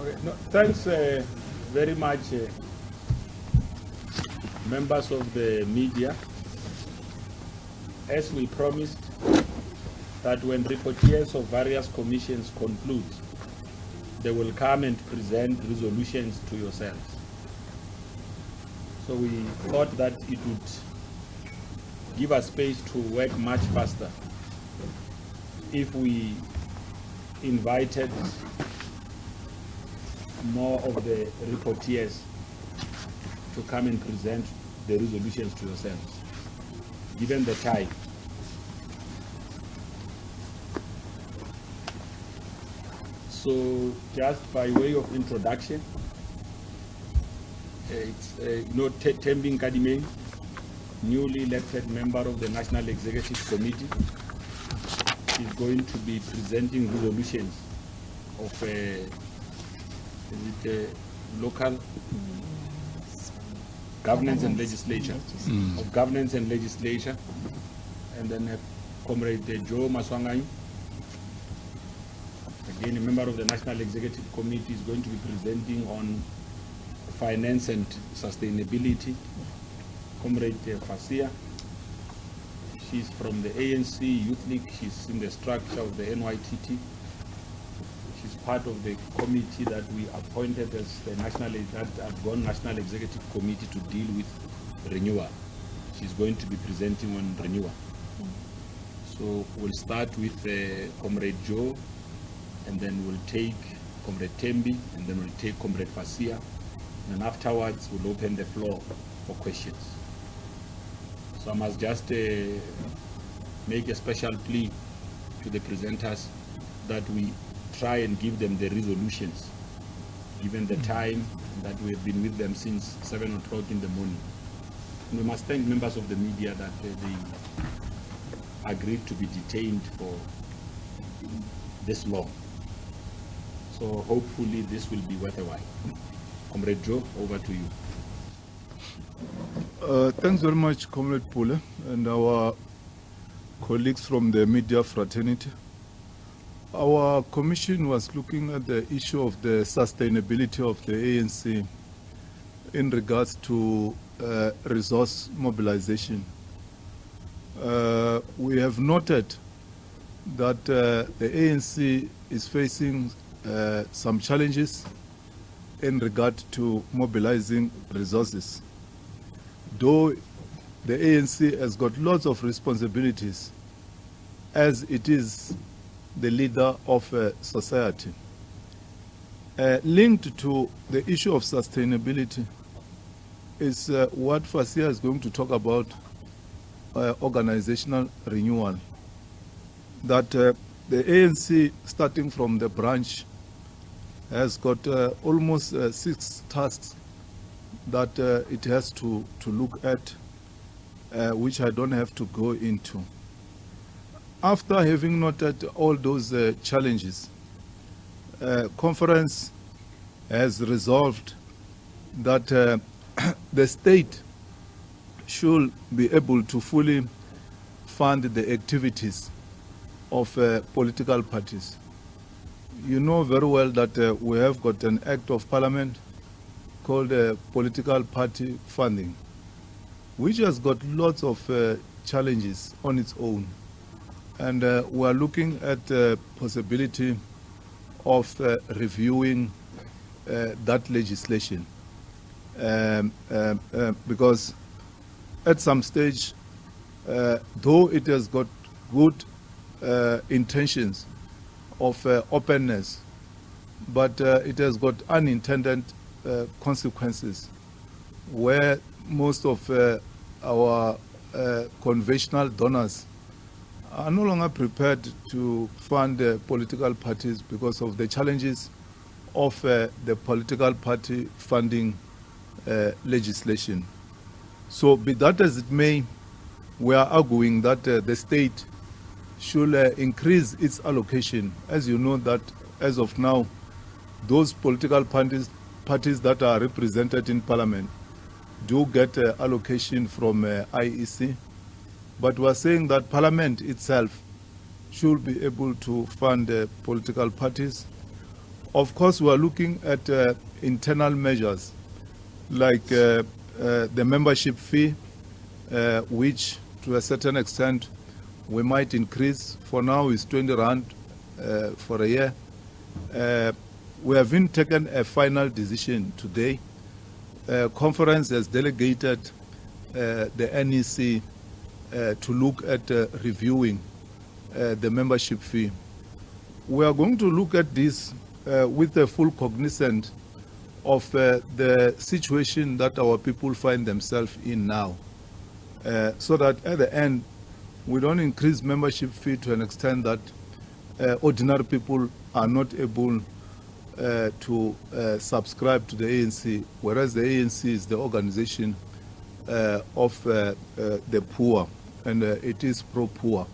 Okay. No, thanks very much, members of the media. As we promised, that when reporters of various commissions conclude, they will come and present resolutions to yourselves. So we thought that it would give us space to work much faster if we invited more of the reporters to come and present the resolutions to yourselves, given the time. So just by way of introduction, it's Tembing Kadime, newly elected member of the National Executive Committee, is going to be presenting resolutions of local governance and legislature, of governance and legislature, and then Comrade Joe Maswangai, again a member of the National Executive Committee, is going to be presenting on finance and sustainability. Comrade Fasia, she's from the ANC Youth League, she's in the structure of the NYTT. She's part of the committee that we appointed as the National Executive Committee to deal with renewal. She's going to be presenting on renewal. So we'll start with Comrade Joe, and then we'll take Comrade Tembi, and then we'll take Comrade Fasia, and afterwards we'll open the floor for questions. So I must just make a special plea to the presenters that we try and give them the resolutions, given the time that we have been with them since 7 o'clock in the morning. And we must thank members of the media that they agreed to be detained for this long. So hopefully this will be worth a while. Comrade Joe, over to you. Thanks very much, Comrade Pule, and our colleagues from the media fraternity. Our commission was looking at the issue of the sustainability of the ANC in regards to resource mobilization. We have noted that the ANC is facing some challenges in regard to mobilizing resources. Though the ANC has got lots of responsibilities as it is the leader of society. Linked to the issue of sustainability is what Fasia is going to talk about, organizational renewal. That the ANC, starting from the branch, has got almost 6 tasks that it has to look at, which I don't have to go into. After having noted all those challenges, conference has resolved that the state should be able to fully fund the activities of political parties. You know very well that we have got an act of parliament called political party funding, which has got lots of challenges on its own. And we are looking at the possibility of reviewing that legislation because at some stage, though it has got good intentions of openness, but it has got unintended consequences where most of our conventional donors are no longer prepared to fund political parties because of the challenges of the political party funding legislation. So be that as it may, we are arguing that the state should increase its allocation. As you know that as of now, those political parties that are represented in parliament do get allocation from IEC. But we are saying that Parliament itself should be able to fund political parties Of course, we are looking at internal measures like the membership fee, which to a certain extent we might increase. For now is 20 rand for a year. We haven't taken a final decision today. Conference has delegated the NEC to look at reviewing the membership fee. We are going to look at this with a full cognizance of the situation that our people find themselves in now, so that at the end we don't increase membership fee to an extent that ordinary people are not able to subscribe to the ANC, whereas the ANC is the organization of the poor, and it is pro-poor.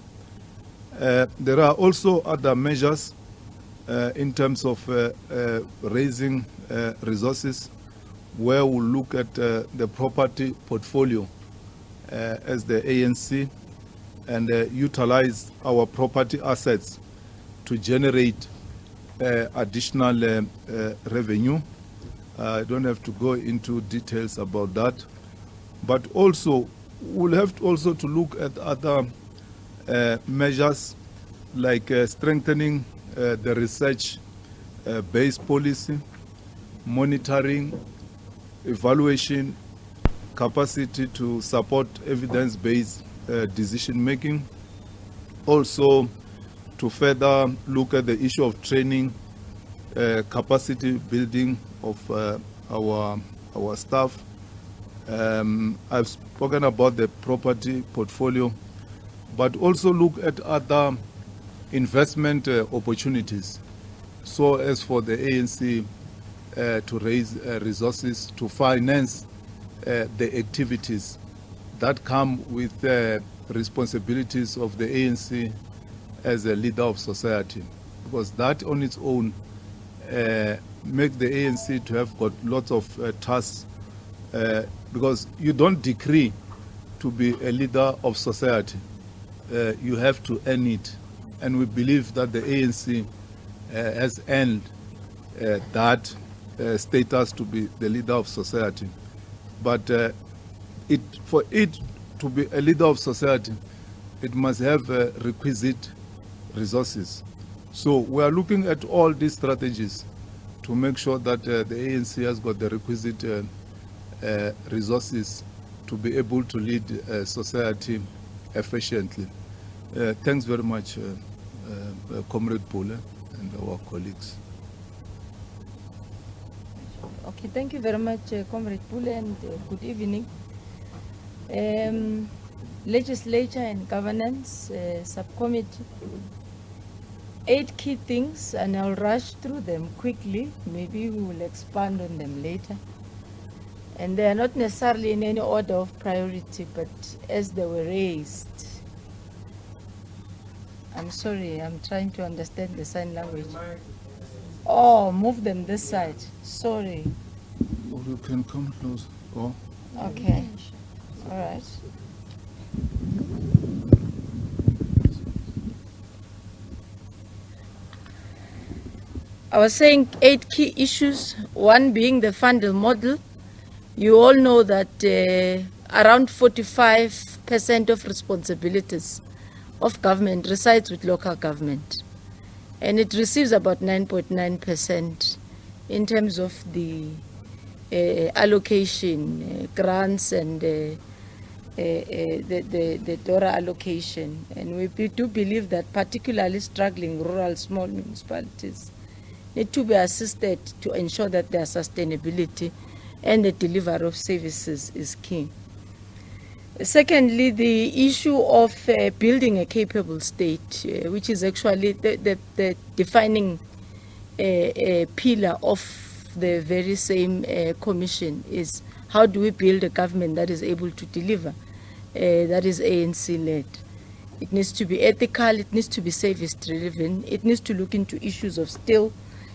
There are also other measures in terms of raising resources, where we'll look at the property portfolio as the ANC and utilize our property assets to generate additional revenue. I don't have to go into details about that, but also we'll have to also to look at other measures like strengthening the research-based policy, monitoring, evaluation, capacity to support evidence-based decision-making. Also, to further look at the issue of training, capacity building of our staff. I've spoken about the property portfolio, but also look at other investment opportunities, so as for the ANC to raise resources to finance the activities that come with the responsibilities of the ANC as a leader of society, because that on its own make the ANC to have got lots of tasks, because you don't decree to be a leader of society, you have to earn it, and we believe that the ANC has earned that status to be the leader of society. But for it to be a leader of society, it must have requisite resources. So we are looking at all these strategies to make sure that the ANC has got the requisite resources to be able to lead society efficiently. Thanks very much, Comrade Pule and our colleagues. Okay, thank you very much, Comrade Pule, and good evening. Legislature and Governance Subcommittee. 8 key things, and I'll rush through them quickly. Maybe we will expand on them later. And they are not necessarily in any order of priority, but as they were raised. I'm sorry, I'm trying to understand the sign language. Oh, move them this side. Sorry. Or you can come close. Oh. Okay. All right. I was saying 8 key issues, one being the fundal model. You all know that around 45% of responsibilities of government resides with local government, and it receives about 9.9% in terms of the allocation, grants, and the DORA allocation. And we do believe that particularly struggling rural small municipalities need to be assisted to ensure that their sustainability and the delivery of services is key. Secondly, the issue of building a capable state, which is actually the defining pillar of the very same commission, is how do we build a government that is able to deliver, that is ANC-led. It needs to be ethical, it needs to be service-driven, it needs to look into issues of still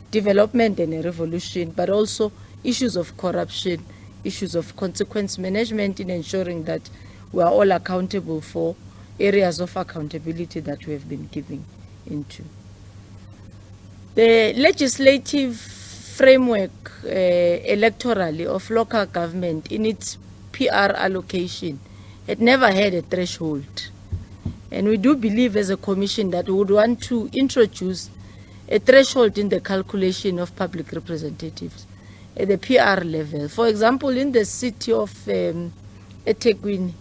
development and a revolution, but also issues of corruption, issues of consequence management, in ensuring that we are all accountable for areas of accountability that we have been giving into. The legislative framework electorally of local government in its PR allocation, it never had a threshold. And we do believe as a commission that we would want to introduce a threshold in the calculation of public representatives at the PR level. For example, in the city of eThekwini,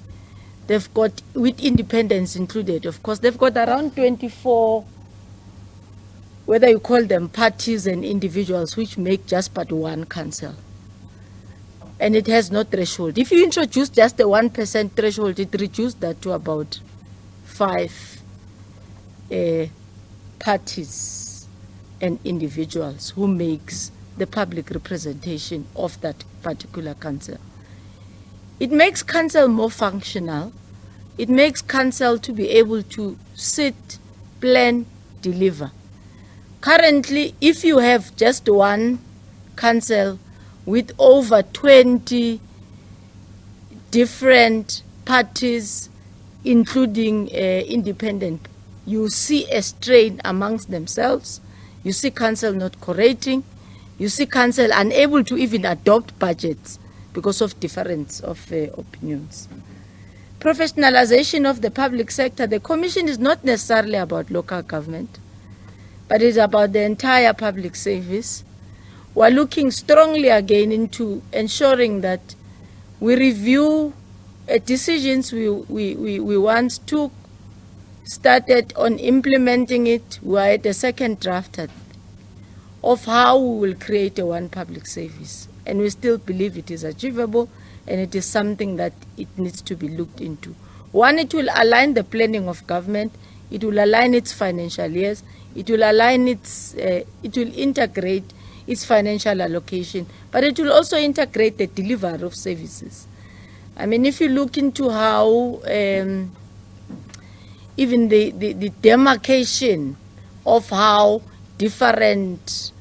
they've got, with independents included, of course, they've got around 24, whether you call them parties and individuals, which make just but one council. And it has no threshold. If you introduce just a 1% threshold, it reduced that to about 5 parties and individuals who makes the public representation of that particular council. It makes council more functional. It makes council to be able to sit, plan, deliver. Currently, if you have just one council with over 20 different parties, including independent, you see a strain amongst themselves. You see council not cooperating. You see council unable to even adopt budgets because of difference of opinions. Professionalization of the public sector. The commission is not necessarily about local government, but it's about the entire public service. We're looking strongly again into ensuring that we review decisions we once took, started on implementing it. We are at the second draft of how we will create a one public service. And we still believe it is achievable, and it is something that it needs to be looked into. One, it will align the planning of government. It will align its financial years. It will align its, it will integrate its financial allocation, but it will also integrate the delivery of services. I mean, if you look into how even the demarcation of how different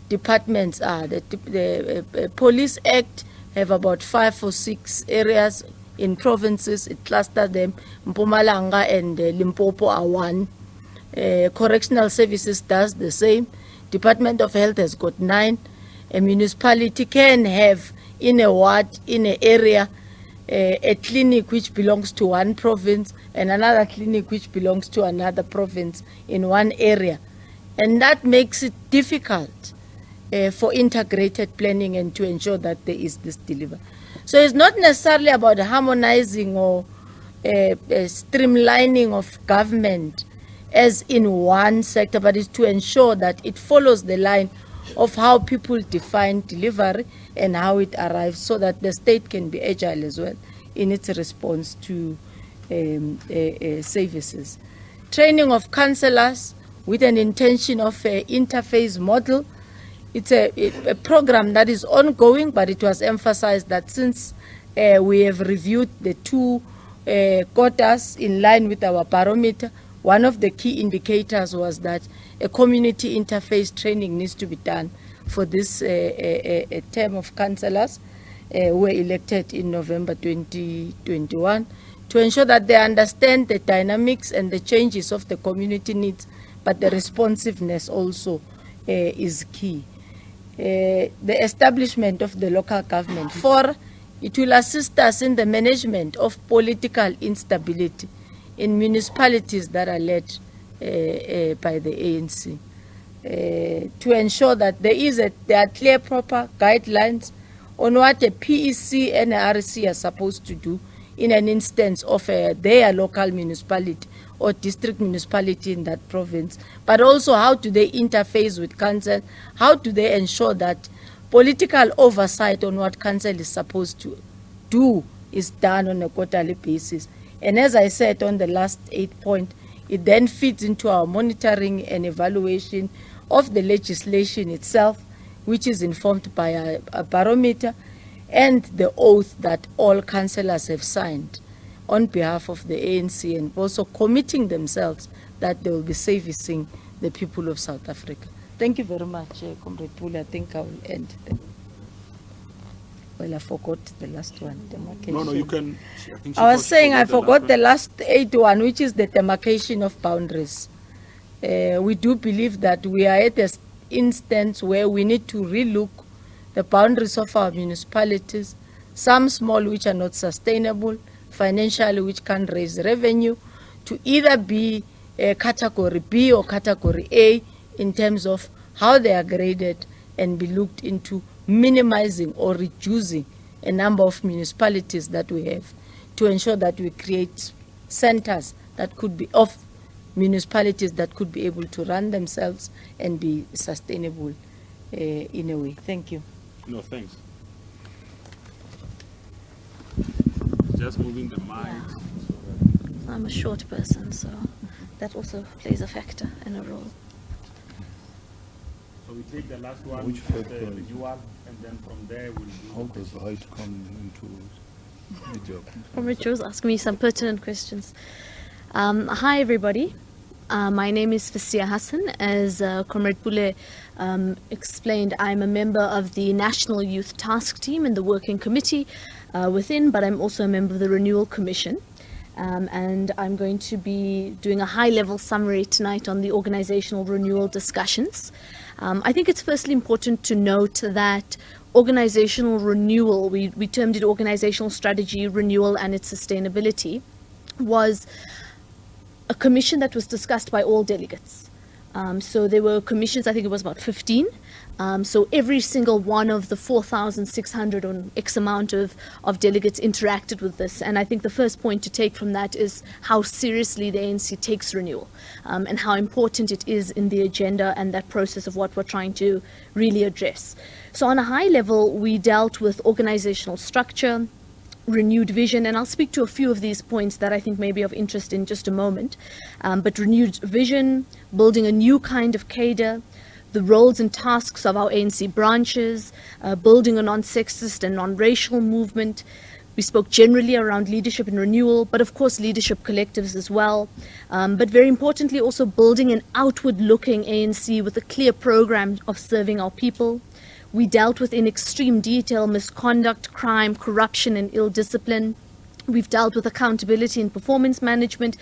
departments are. The Police Act have about 5 or 6 areas in provinces. It clusters them. Mpumalanga and Limpopo are one. Correctional Services does the same. Department of Health has got 9. A municipality can have in a ward, in an area, a clinic which belongs to one province and another clinic which belongs to another province in one area. And that makes it difficult for integrated planning and to ensure that there is this delivery. So it's not necessarily about harmonizing or streamlining of government as in one sector, but it's to ensure that it follows the line of how people define delivery and how it arrives, so that the state can be agile as well in its response to services. Training of councillors with an intention of an interface model. It's a program that is ongoing, but it was emphasized that since we have reviewed the 2 quotas in line with our barometer, one of the key indicators was that a community interface training needs to be done for this term of councillors who were elected in November 2021, to ensure that they understand the dynamics and the changes of the community needs, but the responsiveness also is key. The establishment of the local government. 4, it will assist us in the management of political instability in municipalities that are led by the ANC, to ensure that there are clear, proper guidelines on what a PEC and a RC are supposed to do in an instance of their local municipality or district municipality in that province, but also how do they interface with council, how do they ensure that political oversight on what council is supposed to do is done on a quarterly basis. And as I said on the last 8 point, it then feeds into our monitoring and evaluation of the legislation itself, which is informed by a barometer and the oath that all councillors have signed on behalf of the ANC, and also committing themselves that they will be servicing the people of South Africa. Thank you very much, Comrade Puli. I think I will end there. Well, I forgot the last one, demarcation. No, you can. I was saying I forgot the last 8 one, which is the demarcation of boundaries. We do believe that we are at instance where we need to relook the boundaries of our municipalities, some small which are not sustainable, financially which can't raise revenue, to either be a category B or category A in terms of how they are graded, and be looked into minimizing or reducing a number of municipalities that we have, to ensure that we create centers that could be of municipalities that could be able to run themselves and be sustainable in a way. Thank you. No, thanks. Just moving the mic. I'm a short person, so that also plays a factor and a role. So we take the last one, Which the factor? renewal, and then from there we'll How do. does height come into the job? Comrade Joe's asking me some pertinent questions. Hi, everybody. My name is Fasia Hassan. As Comrade Pule explained, I'm a member of the National Youth Task Team and the Working Committee within, but I'm also a member of the Renewal Commission. And I'm going to be doing a high-level summary tonight on the organizational renewal discussions. I think it's firstly important to note that organizational renewal, we termed it organizational strategy renewal and its sustainability, was a commission that was discussed by all delegates. So there were commissions, I think it was about 15. So every single one of the 4,600 or X amount of delegates interacted with this. And I think the first point to take from that is how seriously the ANC takes renewal, and how important it is in the agenda and that process of what we're trying to really address. So on a high level, we dealt with organizational structure, renewed vision, and I'll speak to a few of these points that I think may be of interest in just a moment. But renewed vision, building a new kind of cadre, the roles and tasks of our ANC branches, building a non-sexist and non-racial movement. We spoke generally around leadership and renewal, but of course leadership collectives as well. But very importantly, also building an outward-looking ANC with a clear program of serving our people. We dealt with in extreme detail misconduct, crime, corruption, and ill discipline. We've dealt with accountability and performance management.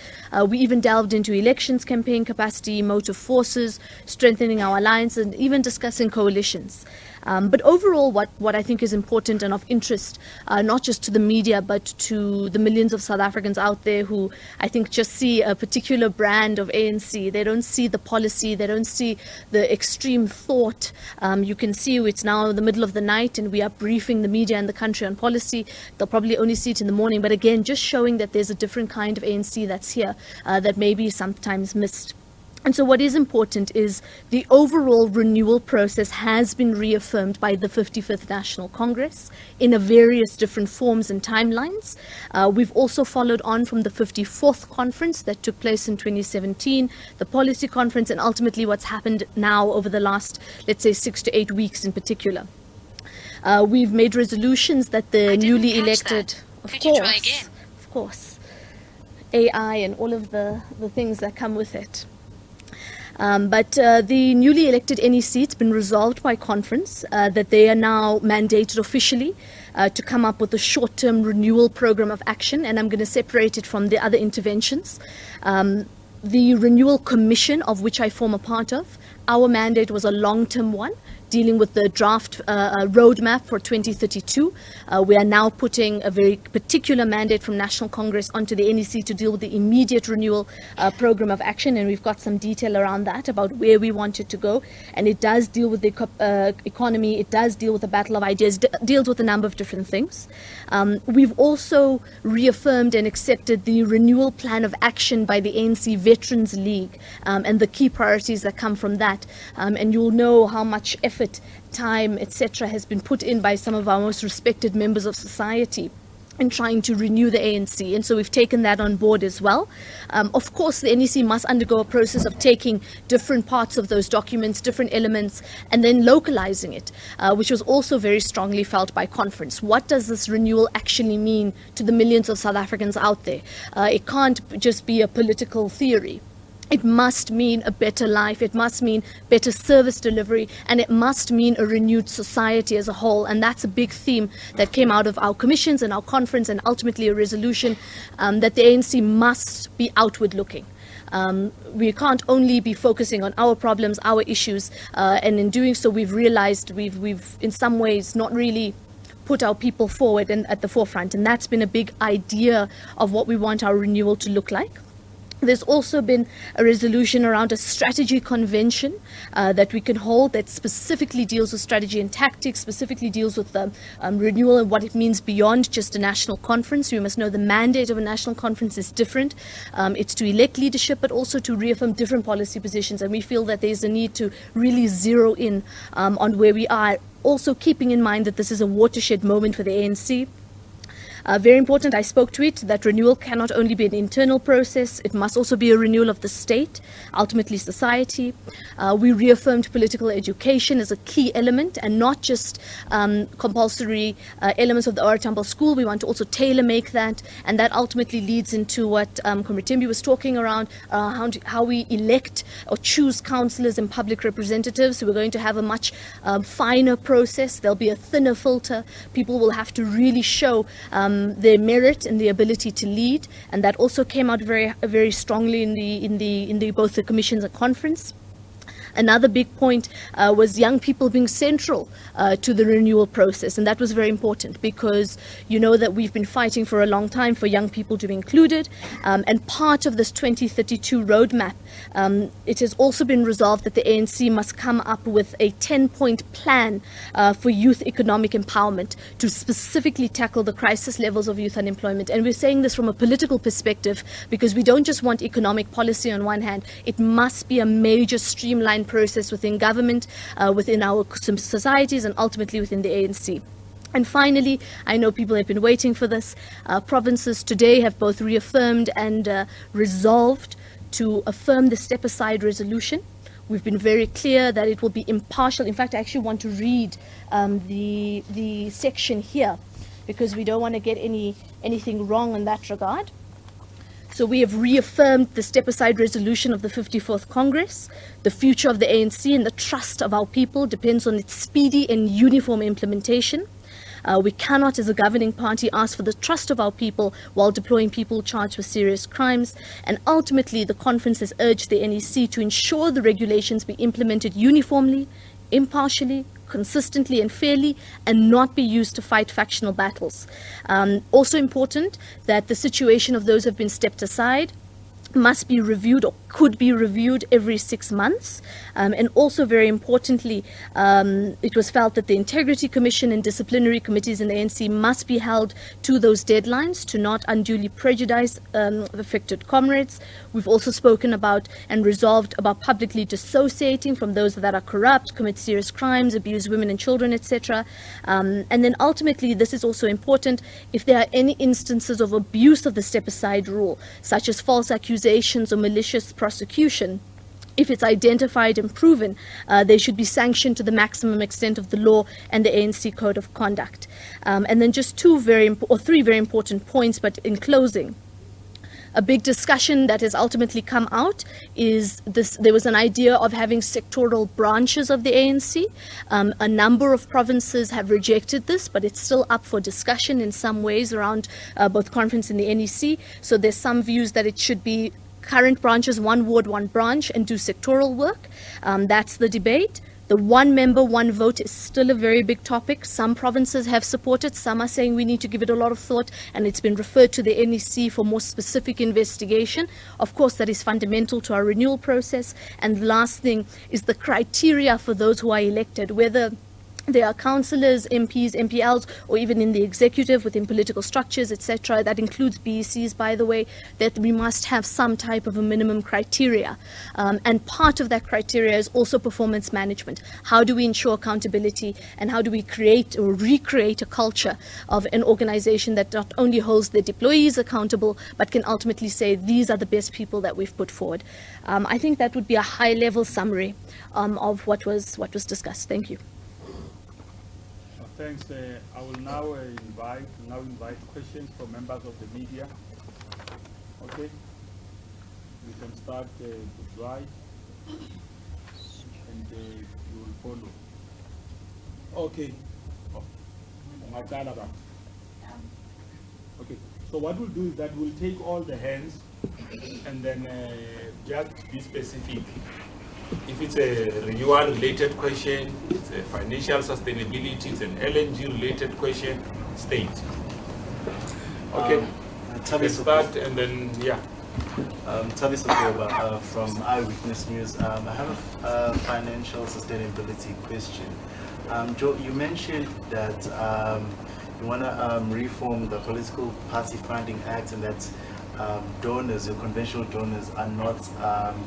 We even delved into elections campaign capacity, motive forces, strengthening our alliance, and even discussing coalitions. But overall, what I think is important and of interest, not just to the media, but to the millions of South Africans out there who I think just see a particular brand of ANC. They don't see the policy, they don't see the extreme thought. You can see it's now the middle of the night and we are briefing the media and the country on policy. They'll probably only see it in the morning, but again, just showing that there's a different kind of ANC that's here that may be sometimes missed. And so what is important is the overall renewal process has been reaffirmed by the 55th National Congress in a various different forms and timelines. We've also followed on from the 54th conference that took place in 2017, the policy conference, and ultimately what's happened now over the last, let's say, 6 to 8 weeks in particular. We've made resolutions that the newly elected, of course, AI and all of the things that come with it. But the newly elected NEC, it's been resolved by conference that they are now mandated officially to come up with a short-term renewal program of action, and I'm going to separate it from the other interventions. The Renewal Commission, of which I form a part of, our mandate was a long-term one, dealing with the draft roadmap for 2032. We are now putting a very particular mandate from National Congress onto the NEC to deal with the immediate renewal program of action, and we've got some detail around that about where we want it to go. And it does deal with the economy, it does deal with the battle of ideas, deals with a number of different things. We've also reaffirmed and accepted the renewal plan of action by the ANC Veterans League and the key priorities that come from that. And you'll know how much effort, time, etc. has been put in by some of our most respected members of society in trying to renew the ANC, and so we've taken that on board as well. Of course, the NEC must undergo a process of taking different parts of those documents, different elements, and then localizing it, which was also very strongly felt by conference. What does this renewal actually mean to the millions of South Africans out there? It can't just be a political theory. It must mean a better life, it must mean better service delivery, and it must mean a renewed society as a whole. And that's a big theme that came out of our commissions and our conference, and ultimately a resolution that the ANC must be outward looking. We can't only be focusing on our problems, our issues, and in doing so, we've realized we've in some ways not really put our people forward and at the forefront, and that's been a big idea of what we want our renewal to look like. There's also been a resolution around a strategy convention that we can hold that specifically deals with strategy and tactics, specifically deals with renewal and what it means beyond just a national conference. You must know the mandate of a national conference is different. It's to elect leadership, but also to reaffirm different policy positions. And we feel that there's a need to really zero in on where we are, also keeping in mind that this is a watershed moment for the ANC. Very important, I spoke to it, that renewal cannot only be an internal process, it must also be a renewal of the state, ultimately society. We reaffirmed political education as a key element and not just compulsory elements of the OR Tambo school. We want to also tailor make that, and that ultimately leads into what Comrade Tembi was talking around, how we elect or choose councillors and public representatives. So we're going to have a much finer process. There'll be a thinner filter. People will have to really show their merit and the ability to lead, and that also came out very strongly in both the commissions and conference. Another big point was young people being central to the renewal process, and that was very important because you know that we've been fighting for a long time for young people to be included, and part of this 2032 roadmap, it has also been resolved that the ANC must come up with a 10-point plan for youth economic empowerment to specifically tackle the crisis levels of youth unemployment. And we're saying this from a political perspective because we don't just want economic policy on one hand, it must be a major streamlined process within government, within our societies, and ultimately within the ANC. And finally, I know people have been waiting for this. Provinces today have both reaffirmed and resolved to affirm the step-aside resolution. We've been very clear that it will be impartial. In fact, I actually want to read the section here because we don't want to get anything wrong in that regard. So we have reaffirmed the step-aside resolution of the 54th Congress. The future of the ANC and the trust of our people depends on its speedy and uniform implementation. We cannot, as a governing party, ask for the trust of our people while deploying people charged with serious crimes. And ultimately, the conference has urged the NEC to ensure the regulations be implemented uniformly, impartially, consistently and fairly, and not be used to fight factional battles. Also important that the situation of those who have been stepped aside must be reviewed or could be reviewed every 6 months. And also very importantly, it was felt that the Integrity Commission and disciplinary committees in the ANC must be held to those deadlines to not unduly prejudice affected comrades. We've also spoken about and resolved about publicly dissociating from those that are corrupt, commit serious crimes, abuse women and children, etc. And then ultimately, this is also important, if there are any instances of abuse of the step-aside rule, such as false accusations or malicious prosecution, if it's identified and proven, they should be sanctioned to the maximum extent of the law and the ANC Code of Conduct. And then just three very important points, but in closing, a big discussion that has ultimately come out is this. There was an idea of having sectoral branches of the ANC. A number of provinces have rejected this, but it's still up for discussion in some ways around both conference and the NEC. So there's some views that it should be current branches, one ward, one branch, and do sectoral work. That's the debate. The one member, one vote is still a very big topic. Some provinces have supported, some are saying we need to give it a lot of thought, and it's been referred to the NEC for more specific investigation. Of course, that is fundamental to our renewal process. And the last thing is the criteria for those who are elected, whether they are councillors, MPs, MPLs, or even in the executive within political structures, etc. That includes BECs, by the way, that we must have some type of a minimum criteria. And part of that criteria is also performance management. How do we ensure accountability, and how do we create or recreate a culture of an organization that not only holds the deployees accountable, but can ultimately say these are the best people that we've put forward. I think that would be a high-level summary of what was discussed. Thank you. Thanks. I will now invite questions from members of the media. Okay. We can start the drive, and you will follow. Okay. Okay. So what we'll do is that we'll take all the hands And then just be specific. If it's a renewal-related question, it's a financial sustainability, it's an LNG-related question, state. Okay, let's start and then, yeah. Tabi Sokoba from Eyewitness News. I have a financial sustainability question. Joe, you mentioned that you want to reform the Political Party Funding Act, and that donors, your conventional donors, are not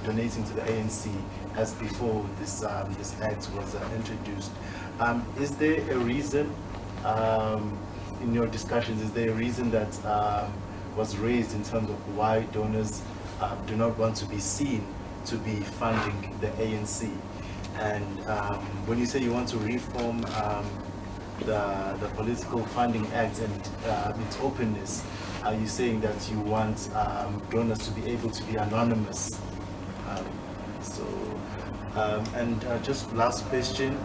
donating to the ANC as before this act was introduced. Is there a reason, in your discussions, is there a reason that was raised in terms of why donors do not want to be seen to be funding the ANC? And when you say you want to reform the Political Funding Act and its openness, are you saying that you want donors to be able to be anonymous? Just last question,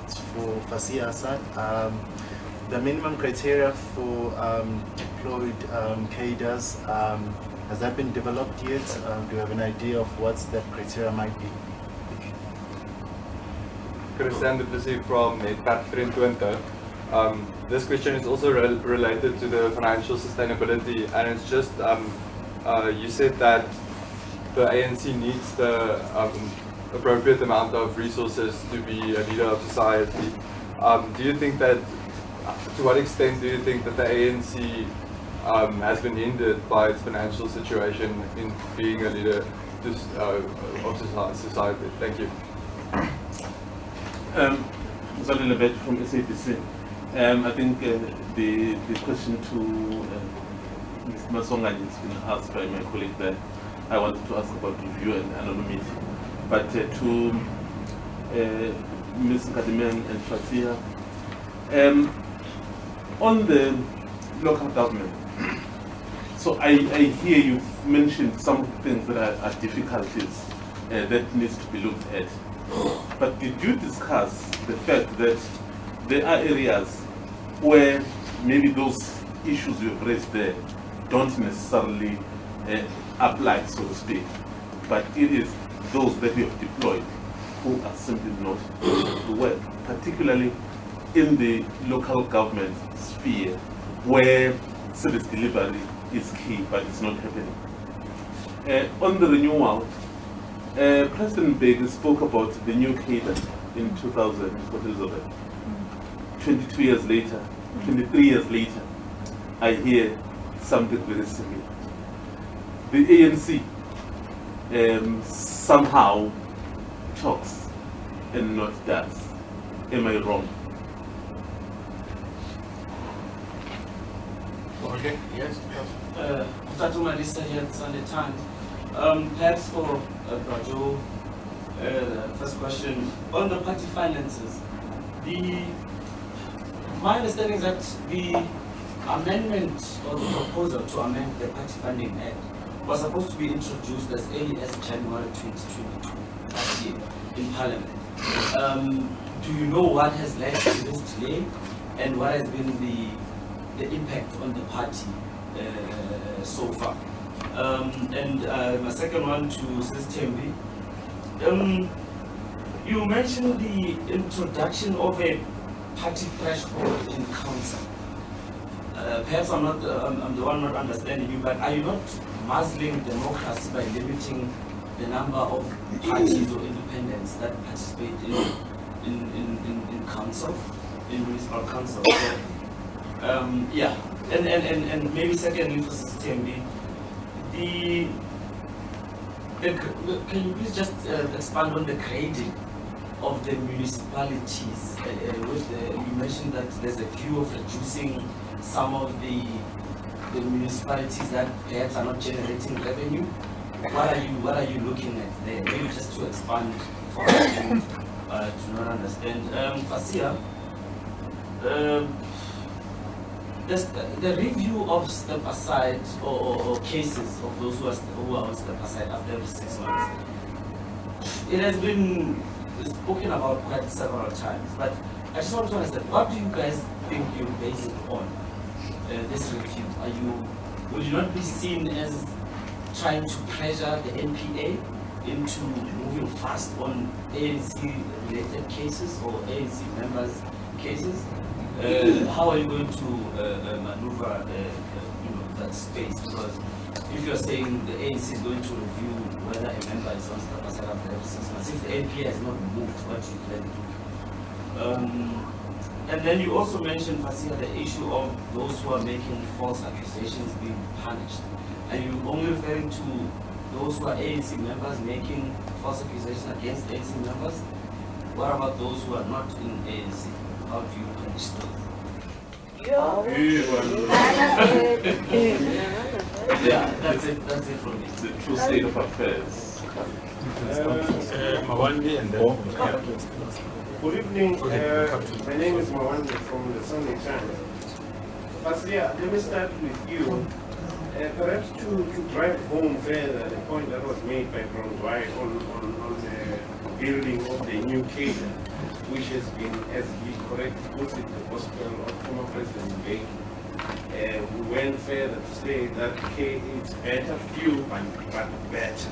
it's for Fasia Hassan. The minimum criteria for deployed cadres, has that been developed yet? Do you have an idea of what that criteria might be? Christian Duplessis from Netwerk 23. This question is also related to the financial sustainability, and it's just, you said that the ANC needs the appropriate amount of resources to be a leader of society. Do you think that, to what extent do you think that the ANC has been hindered by its financial situation in being a leader of society? Thank you. Zalil Abed from SABC. I think the question to Mr. Masonga has been asked by my colleague there. I wanted to ask about review and anonymity. But to Ms. Kadimian and Fatia, on the local government, so I hear you've mentioned some things that are difficulties that needs to be looked at. But did you discuss the fact that there are areas where maybe those issues you've raised there don't necessarily apply, so to speak, but it is those that we have deployed who are simply not able to work, particularly in the local government sphere where service delivery is key, but it's not happening. On the renewal, President Beg spoke about the new cadre in 2000 for Elizabeth. 22 years later, 23 years later, I hear something very similar. The ANC somehow talks and not does. Am I wrong? Okay, yes. Fatuma Lisa here at Sunday Times. Perhaps for Brajo, first question. On the party finances, my understanding is that the amendment or the proposal to amend the Party Funding Act was supposed to be introduced as early as January 2022, last year, in Parliament. Do you know what has led to this delay, and what has been the impact on the party so far? My second one to Sis Tembi. You mentioned the introduction of a party threshold in council. Perhaps I'm the one not understanding you, but are you not muzzling democracy by limiting the number of parties or independents that participate in council, in municipal council? So, yeah, and maybe secondly for Sis Tembi, can you please just expand on the grading of the municipalities? You mentioned that there's a view of reducing some of the municipalities that perhaps are not generating revenue. What are you looking at there? Maybe just to expand for us who do not understand. Fasia, the review of step aside or cases of those who are on step aside after every 6 months, it has been spoken about quite several times, but I just want to understand, what do you guys think you're basing on this review? Will you not be seen as trying to pressure the NPA into moving fast on ANC-related cases or ANC members' cases? How are you going to maneuver that space? Because if you're saying the ANC is going to review whether a member is on step aside after every 6 months, if the NPA has not moved, what do you plan to do? And then you also mentioned, Fasia, the issue of those who are making false accusations being punished. Are you only referring to those who are ANC members making false accusations against ANC members? What about those who are not in ANC? How do you punish them? Yeah, that's it from me. The true state of affairs. Mawandi and then Good evening. My name is Mawandi from the Sunday Times. Fasia, let me start with you. Perhaps to drive home further the point that was made by Brondwai on the building of the new cadre, which has been, as he correctly puts it, the gospel of former President Mbeki. We went further to say that it's better few but better.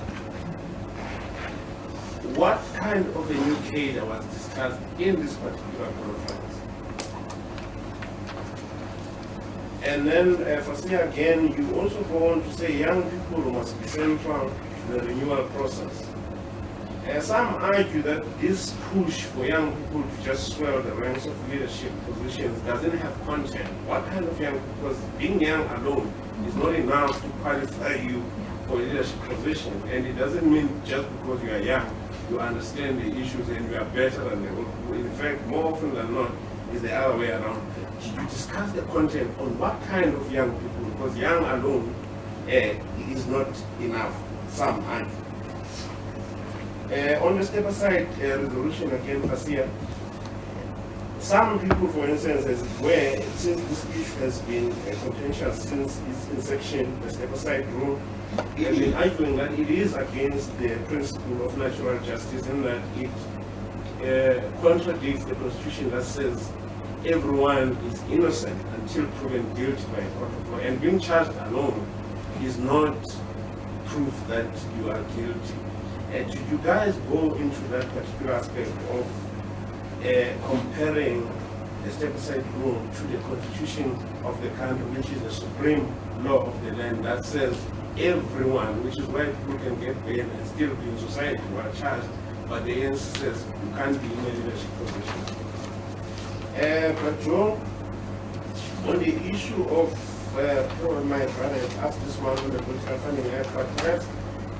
What kind of a new cadre was discussed in this particular conference? And then, Fasia, again, you also go on to say young people must be central to the renewal process. Some argue that this push for young people to just swell the ranks of leadership positions doesn't have content. What kind of young people? Because being young alone is not enough to qualify you for a leadership position. And it doesn't mean just because you are young, you understand the issues and you are better than the old people. In fact, more often than not, it's the other way around. You discuss the content on what kind of young people, because young alone is not enough. Some aren't. On the step aside resolution again, Fasia, some people, for instance, as it were, since this issue has been contentious since its inception, the step aside rule, have been arguing that it is against the principle of natural justice and that it contradicts the Constitution that says everyone is innocent until proven guilty by a court of law. And being charged alone is not proof that you are guilty. And should you guys go into that particular aspect of comparing the step-aside rule to the Constitution of the country, which is the supreme law of the land that says everyone, which is why people can get bail and still be in society while charged, but the ANC says you can't be in a leadership position. But Joe, on the issue of my brother has asked this one on the political funding, but perhaps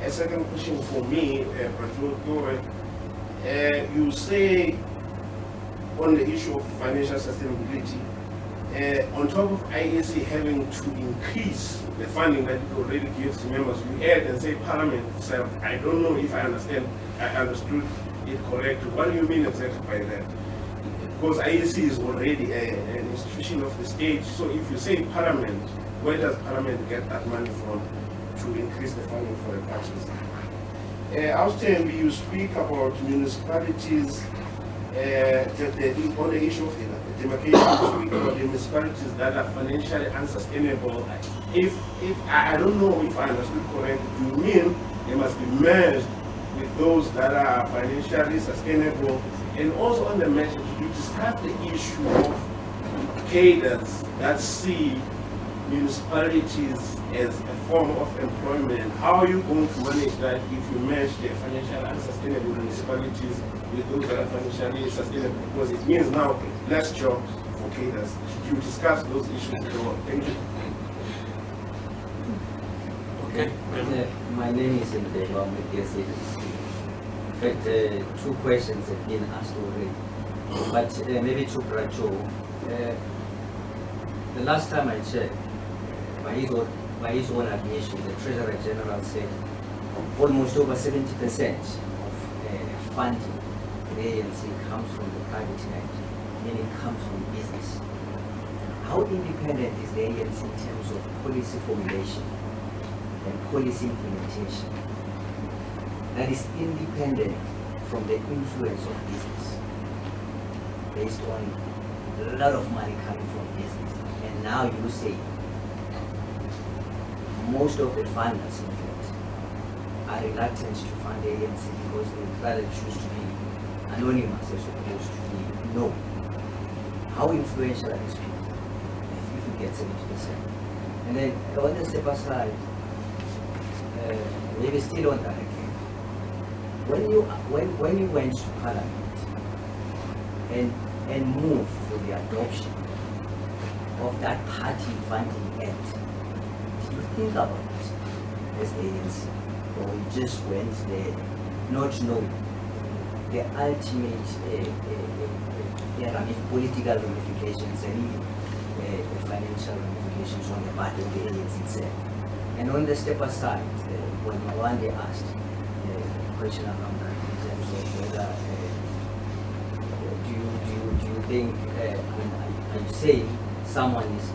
a second question for me, you say on the issue of financial sustainability, on top of IAC having to increase the funding that it already gives to members, you add and say Parliament itself. I don't know if I understood it correctly. What do you mean exactly by that? Because IAC is already an institution of the state, so if you say Parliament, where does Parliament get that money from to increase the funding for the taxes? Austin, you speak about municipalities, on the issue of demarcation, you speak about the municipalities that are financially unsustainable. If I don't know if I understood correctly, do you mean they must be merged with those that are financially sustainable? And also on the message, you discuss the issue of cadres that see municipalities as a form of employment. How are you going to manage that if you merge the financially unsustainable municipalities with those that are financially sustainable? Because it means now less jobs for cadres. Should you discuss those issues? Thank you. okay. My name is Ndeba Mekesi. In fact, two questions have been asked already, but maybe to Bracho. The last time I checked, by his own admission, the Treasurer General said almost over 70% of funding the ANC comes from the private sector, meaning comes from business. How independent is the ANC in terms of policy formulation and policy implementation that is independent from the influence of business, based on a lot of money coming from business? And now you say most of the funders, in fact, are reluctant to fund the ANC because they rather choose to be anonymous as opposed to be known. How influential are these people if you get 70%? And then on the step aside, maybe still on that again. When you went to Parliament and moved for the adoption of that party funding act, did you think about it as the ANC, or you just went there not knowing the ultimate political ramifications and even financial ramifications on the part of the ANC itself? And on the step aside, when one day asked the question around that in terms of whether do you think, are you saying someone is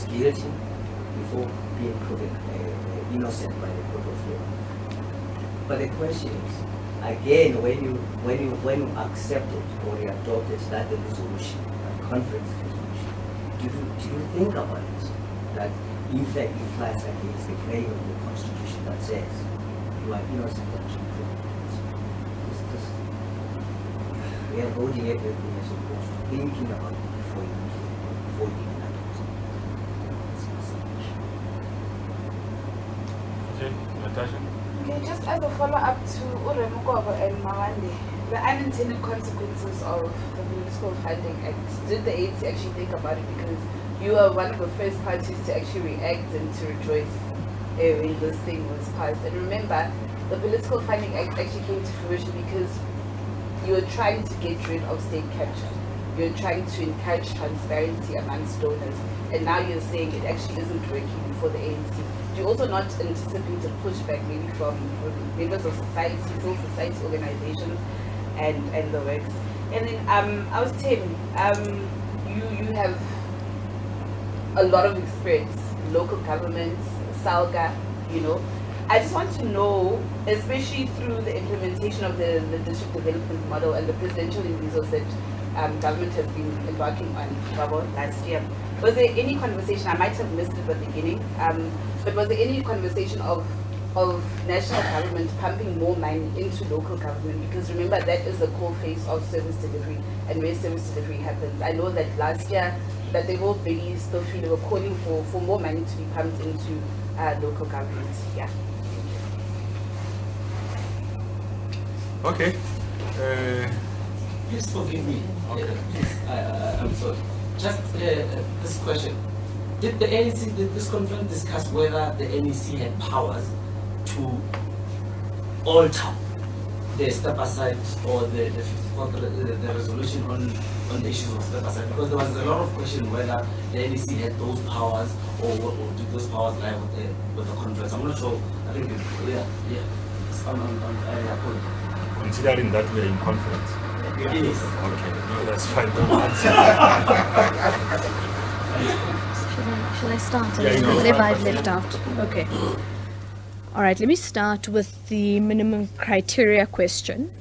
guilty before being proven innocent by the court of law? But the question is, again, when you accepted or you adopted that resolution, that conference resolution, do you think about it that in fact it flies against the grain of the Constitution that says you are innocent until proven guilty? We are voting everything as opposed to thinking about it before you even adopt it. Okay, Natasha. Okay, just as a follow-up to Uremukobo and Mawande, the unintended consequences of the Political Funding Act, did the ANC actually think about it? Because you were one of the first parties to actually react and to rejoice when this thing was passed. And remember, the Political Funding Act actually came to fruition because you were trying to get rid of state capture. You're trying to encourage transparency amongst donors. And now you're saying it actually isn't working for the ANC. Do you also not anticipate a pushback maybe from members of society, civil society organizations and the works? And then I was Tim, you have a lot of experience, local governments, SALGA, you know. I just want to know, especially through the implementation of the district development model and the presidential imbisos that government has been embarking on last year, was there any conversation, I might have missed it at the beginning, but was there any conversation of national government pumping more money into local government? Because remember, that is the core face of service delivery and where service delivery happens. I know that last year that they were very still they were calling for more money to be pumped into local government. Yeah. Okay. Please forgive me. Okay. Please, I'm sorry. Just this question. Did the ANC, did this conference discuss whether the NEC had powers to alter the step aside or the resolution on the issues of step aside? Because there was a lot of question whether the NEC had those powers or did those powers lie with the conference. I'm not sure. I think it's on Considering that we are in conference. Yes. Okay, no, that's fine. Don't answer. Should I start? Yeah, you know, Whatever I've left out. Okay. All right, let me start with the minimum criteria question.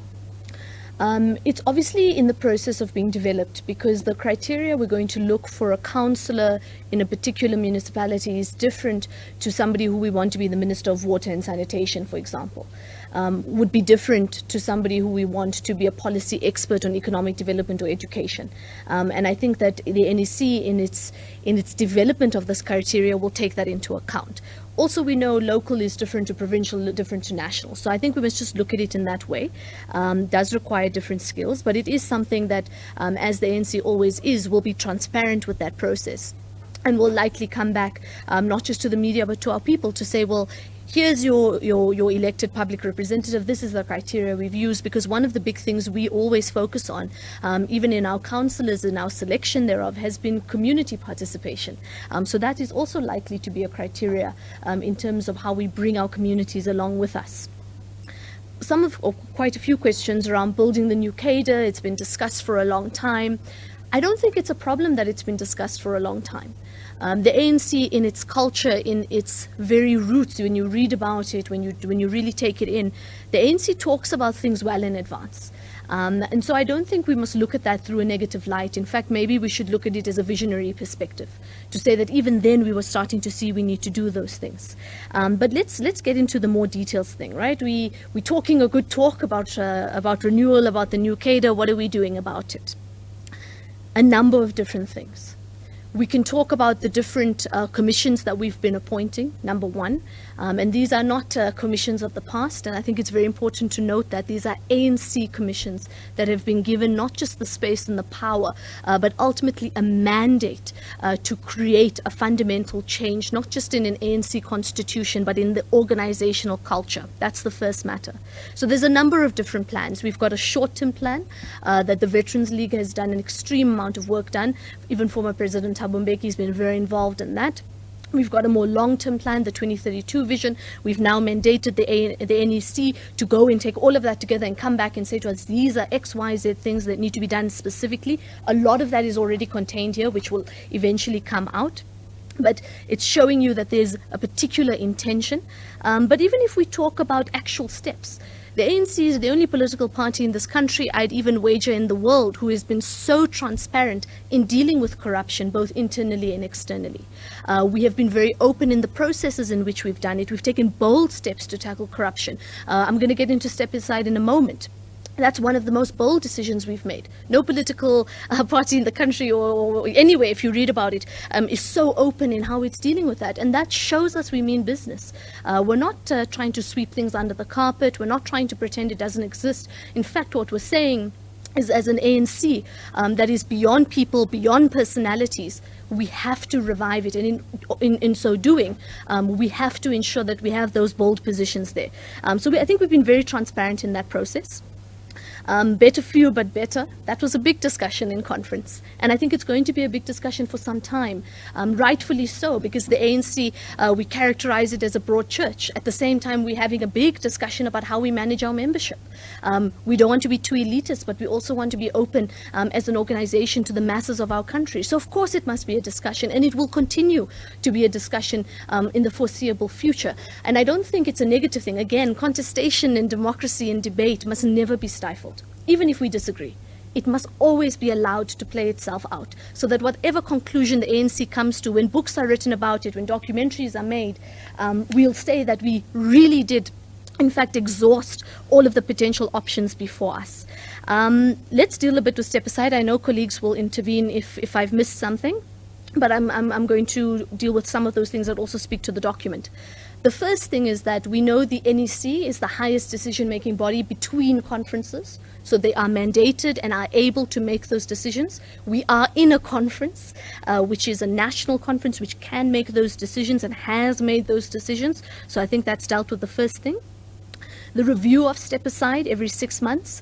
It's obviously in the process of being developed because the criteria we're going to look for a councillor in a particular municipality is different to somebody who we want to be the Minister of Water and Sanitation, for example. Would be different to somebody who we want to be a policy expert on economic development or education. And I think that the NEC in its development of this criteria will take that into account. Also, we know local is different to provincial, different to national. So I think we must just look at it in that way. Does require different skills, but it is something that, as the ANC always is, will be transparent with that process. And will likely come back, not just to the media, but to our people to say, well, here's your elected public representative, this is the criteria we've used, because one of the big things we always focus on, even in our councillors and our selection thereof, has been community participation. So that is also likely to be a criteria in terms of how we bring our communities along with us. Quite a few questions around building the new cadre. It's been discussed for a long time. I don't think it's a problem that it's been discussed for a long time. The ANC, in its culture, in its very roots, when you read about it, when you really take it in, the ANC talks about things well in advance. And so I don't think we must look at that through a negative light. In fact, maybe we should look at it as a visionary perspective, to say that even then we were starting to see we need to do those things. But let's get into the more details thing, right? We're talking a good talk about renewal, about the new cadre. What are we doing about it? A number of different things. We can talk about the different commissions that we've been appointing, number one. And these are not commissions of the past. And I think it's very important to note that these are ANC commissions that have been given not just the space and the power, but ultimately a mandate to create a fundamental change, not just in an ANC constitution, but in the organizational culture. That's the first matter. So there's a number of different plans. We've got a short-term plan that the Veterans League has done an extreme amount of work done. Even former President Thabo Mbeki has been very involved in that. We've got a more long-term plan, the 2032 vision. We've now mandated the NEC to go and take all of that together and come back and say to us, these are X, Y, Z things that need to be done specifically. A lot of that is already contained here, which will eventually come out. But it's showing you that there's a particular intention. But even if we talk about actual steps, the ANC is the only political party in this country, I'd even wager in the world, who has been so transparent in dealing with corruption, both internally and externally. We have been very open in the processes in which we've done it. We've taken bold steps to tackle corruption. I'm going to get into step aside in a moment. That's one of the most bold decisions we've made. No political party in the country or anywhere, if you read about it, is so open in how it's dealing with that. And that shows us we mean business. We're not trying to sweep things under the carpet. We're not trying to pretend it doesn't exist. In fact, what we're saying is, as an ANC that is beyond people, beyond personalities, we have to revive it. And in so doing, we have to ensure that we have those bold positions there. So I think we've been very transparent in that process. Better few, but better. That was a big discussion in conference. And I think it's going to be a big discussion for some time. Rightfully so, because the ANC, we characterize it as a broad church. At the same time, we're having a big discussion about how we manage our membership. We don't want to be too elitist, but we also want to be open as an organization to the masses of our country. So of course it must be a discussion, and it will continue to be a discussion in the foreseeable future. And I don't think it's a negative thing. Again, contestation and democracy and debate must never be stifled. Even if we disagree, it must always be allowed to play itself out, so that whatever conclusion the ANC comes to, when books are written about it, when documentaries are made, we'll say that we really did, in fact, exhaust all of the potential options before us. Let's deal a bit with step aside. I know colleagues will intervene if I've missed something, but I'm going to deal with some of those things that also speak to the document. The first thing is that we know the NEC is the highest decision-making body between conferences, so they are mandated and are able to make those decisions. We are in a conference, which is a national conference, which can make those decisions and has made those decisions. So I think that's dealt with the first thing. The review of step aside every 6 months.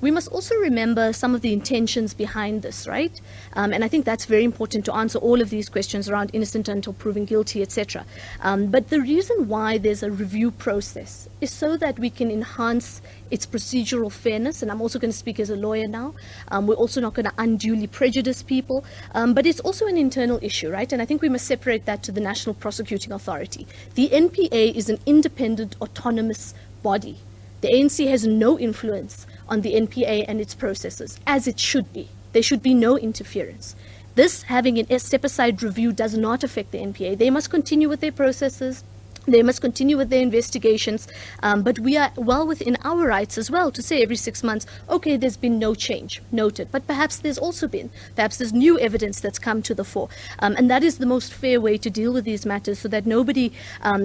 We must also remember some of the intentions behind this, right? And I think that's very important to answer all of these questions around innocent until proven guilty, etc. But the reason why there's a review process is so that we can enhance its procedural fairness. And I'm also going to speak as a lawyer now. We're also not going to unduly prejudice people. But it's also an internal issue, right? And I think we must separate that to the National Prosecuting Authority. The NPA is an independent, autonomous body. The ANC has no influence on the NPA and its processes, as it should be. There should be no interference. This, having a step-aside review, does not affect the NPA. They must continue with their processes. They must continue with their investigations, but we are well within our rights as well to say every 6 months, okay, there's been no change, noted, but perhaps there's also been, perhaps there's new evidence that's come to the fore, and that is the most fair way to deal with these matters, so that nobody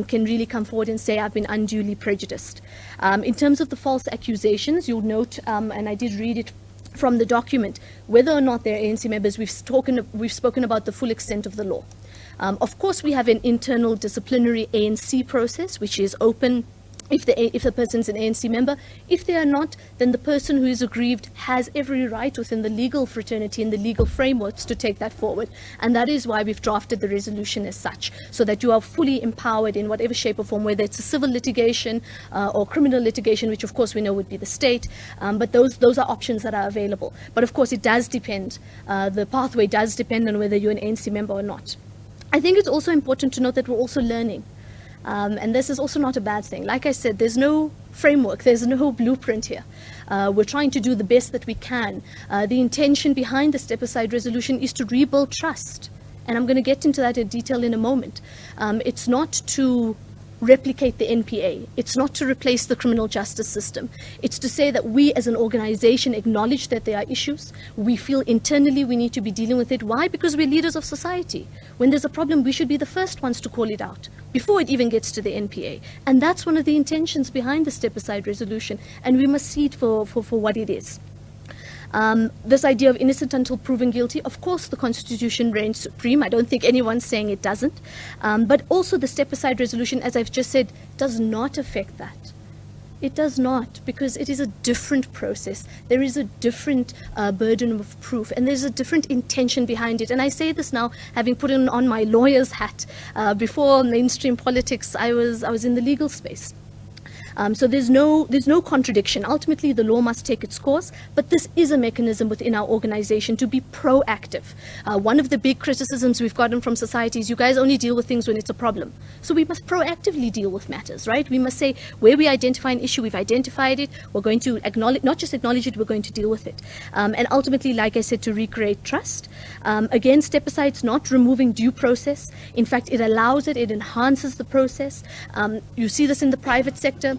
can really come forward and say I've been unduly prejudiced. In terms of the false accusations, you'll note, and I did read it from the document, whether or not they're ANC members, we've spoken about the full extent of the law. Of course, we have an internal disciplinary ANC process, which is open if the person's an ANC member. If they are not, then the person who is aggrieved has every right within the legal fraternity and the legal frameworks to take that forward. And that is why we've drafted the resolution as such, so that you are fully empowered in whatever shape or form, whether it's a civil litigation or criminal litigation, which of course we know would be the state. But those are options that are available. But of course, it does depend. The pathway does depend on whether you're an ANC member or not. I think it's also important to note that we're also learning. And this is also not a bad thing. Like I said, there's no framework, there's no blueprint here. We're trying to do the best that we can. The intention behind the step-aside resolution is to rebuild trust. And I'm going to get into that in detail in a moment. It's not to replicate the NPA. It's not to replace the criminal justice system. It's to say that we as an organization acknowledge that there are issues. We feel internally we need to be dealing with it. Why? Because we're leaders of society. When there's a problem, we should be the first ones to call it out before it even gets to the NPA. And that's one of the intentions behind the step-aside resolution. And we must see it for what it is. This idea of innocent until proven guilty, of course the Constitution reigns supreme. I don't think anyone's saying it doesn't. But also the step-aside resolution, as I've just said, does not affect that. It does not, because it is a different process. There is a different burden of proof, and there's a different intention behind it. And I say this now, having put on my lawyer's hat. Before mainstream politics, I was in the legal space. So there's no contradiction. Ultimately, the law must take its course, but this is a mechanism within our organization to be proactive. One of the big criticisms we've gotten from society is you guys only deal with things when it's a problem. So we must proactively deal with matters, right? We must say where we identify an issue, we've identified it, we're going to acknowledge, not just acknowledge it, we're going to deal with it. And ultimately, like I said, to recreate trust. Again, step aside is not removing due process. In fact, it allows it, it enhances the process. You see this in the private sector.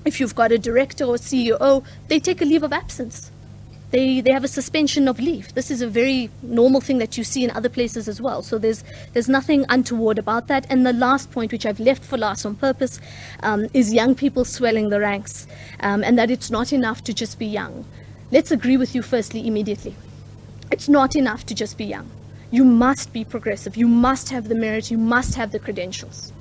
If you've got a director or CEO, they take a leave of absence. They have a suspension of leave. This is a very normal thing that you see in other places as well. So there's nothing untoward about that. And the last point, which I've left for last on purpose, is young people swelling the ranks, and that it's not enough to just be young. Let's agree with you firstly, immediately. It's not enough to just be young. You must be progressive. You must have the merit. You must have the credentials.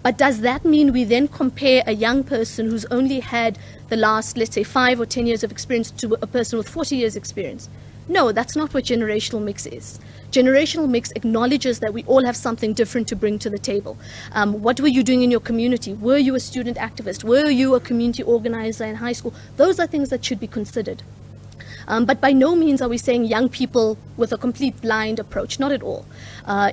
But does that mean we then compare a young person who's only had the last, let's say, 5 or 10 years of experience to a person with 40 years experience? No, that's not what generational mix is. Generational mix acknowledges that we all have something different to bring to the table. What were you doing in your community? Were you a student activist? Were you a community organizer in high school? Those are things that should be considered. But by no means are we saying young people with a complete blind approach, not at all.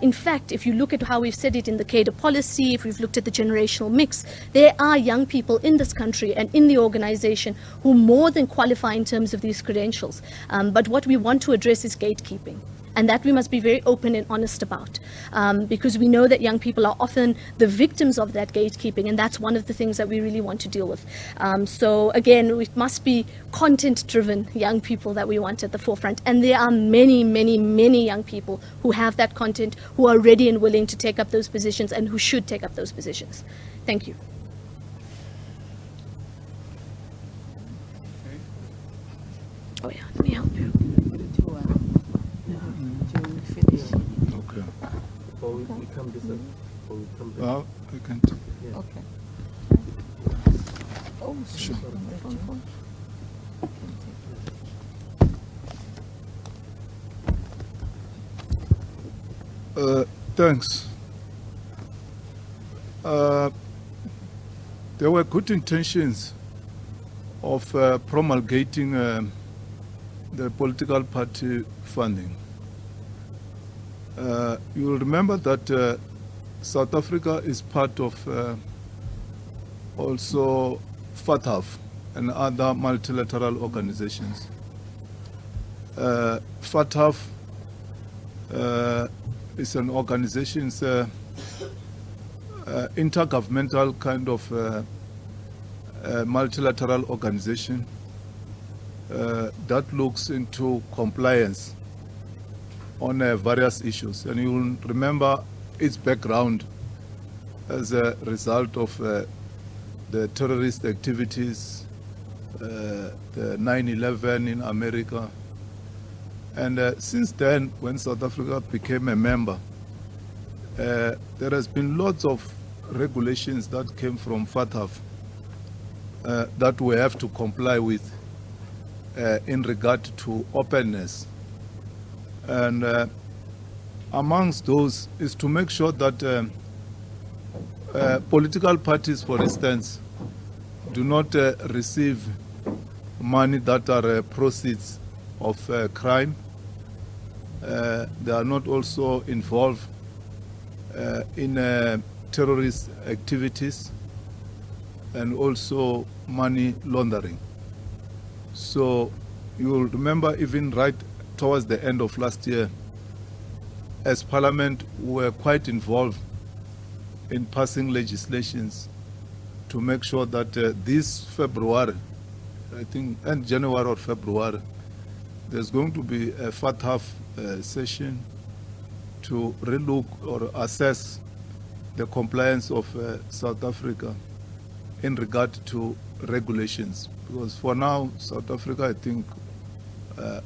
In fact, if you look at how we've said it in the cadre policy, if we've looked at the generational mix, there are young people in this country and in the organization who more than qualify in terms of these credentials. But what we want to address is gatekeeping. And that we must be very open and honest about, because we know that young people are often the victims of that gatekeeping, and that's one of the things that we really want to deal with. So again, it must be content-driven young people that we want at the forefront, and there are many, many, many young people who have that content, who are ready and willing to take up those positions, and who should take up those positions. Thank you. Oh yeah, let me help you. Okay. Or we come this way. Or we come back. Well, we can't. Yeah. Okay. Oh, Sure. Thanks. There were good intentions of promulgating the political party funding. You will remember that South Africa is part of also FATF and other multilateral organizations. FATF is an organization, intergovernmental kind of multilateral organization that looks into compliance on various issues. And you will remember its background as a result of the terrorist activities, the 9/11 in America. And since then, when South Africa became a member, there has been lots of regulations that came from FATF that we have to comply with in regard to openness. And amongst those is to make sure that political parties, for instance, do not receive money that are proceeds of crime. They are not also involved in terrorist activities and also money laundering. So you'll remember even right towards the end of last year, as Parliament, we were quite involved in passing legislations to make sure that this February, I think, and January or February, there's going to be a FATF session to relook or assess the compliance of South Africa in regard to regulations. Because for now, South Africa, I think,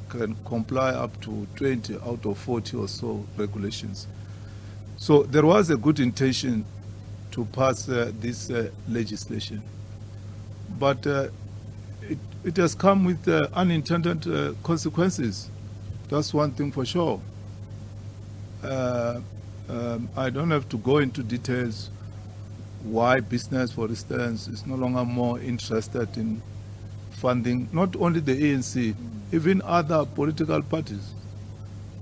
can comply up to 20 out of 40 or so regulations. So there was a good intention to pass this legislation. But it has come with unintended consequences. That's one thing for sure. I don't have to go into details why business, for instance, is no longer more interested in funding not only the ANC, even other political parties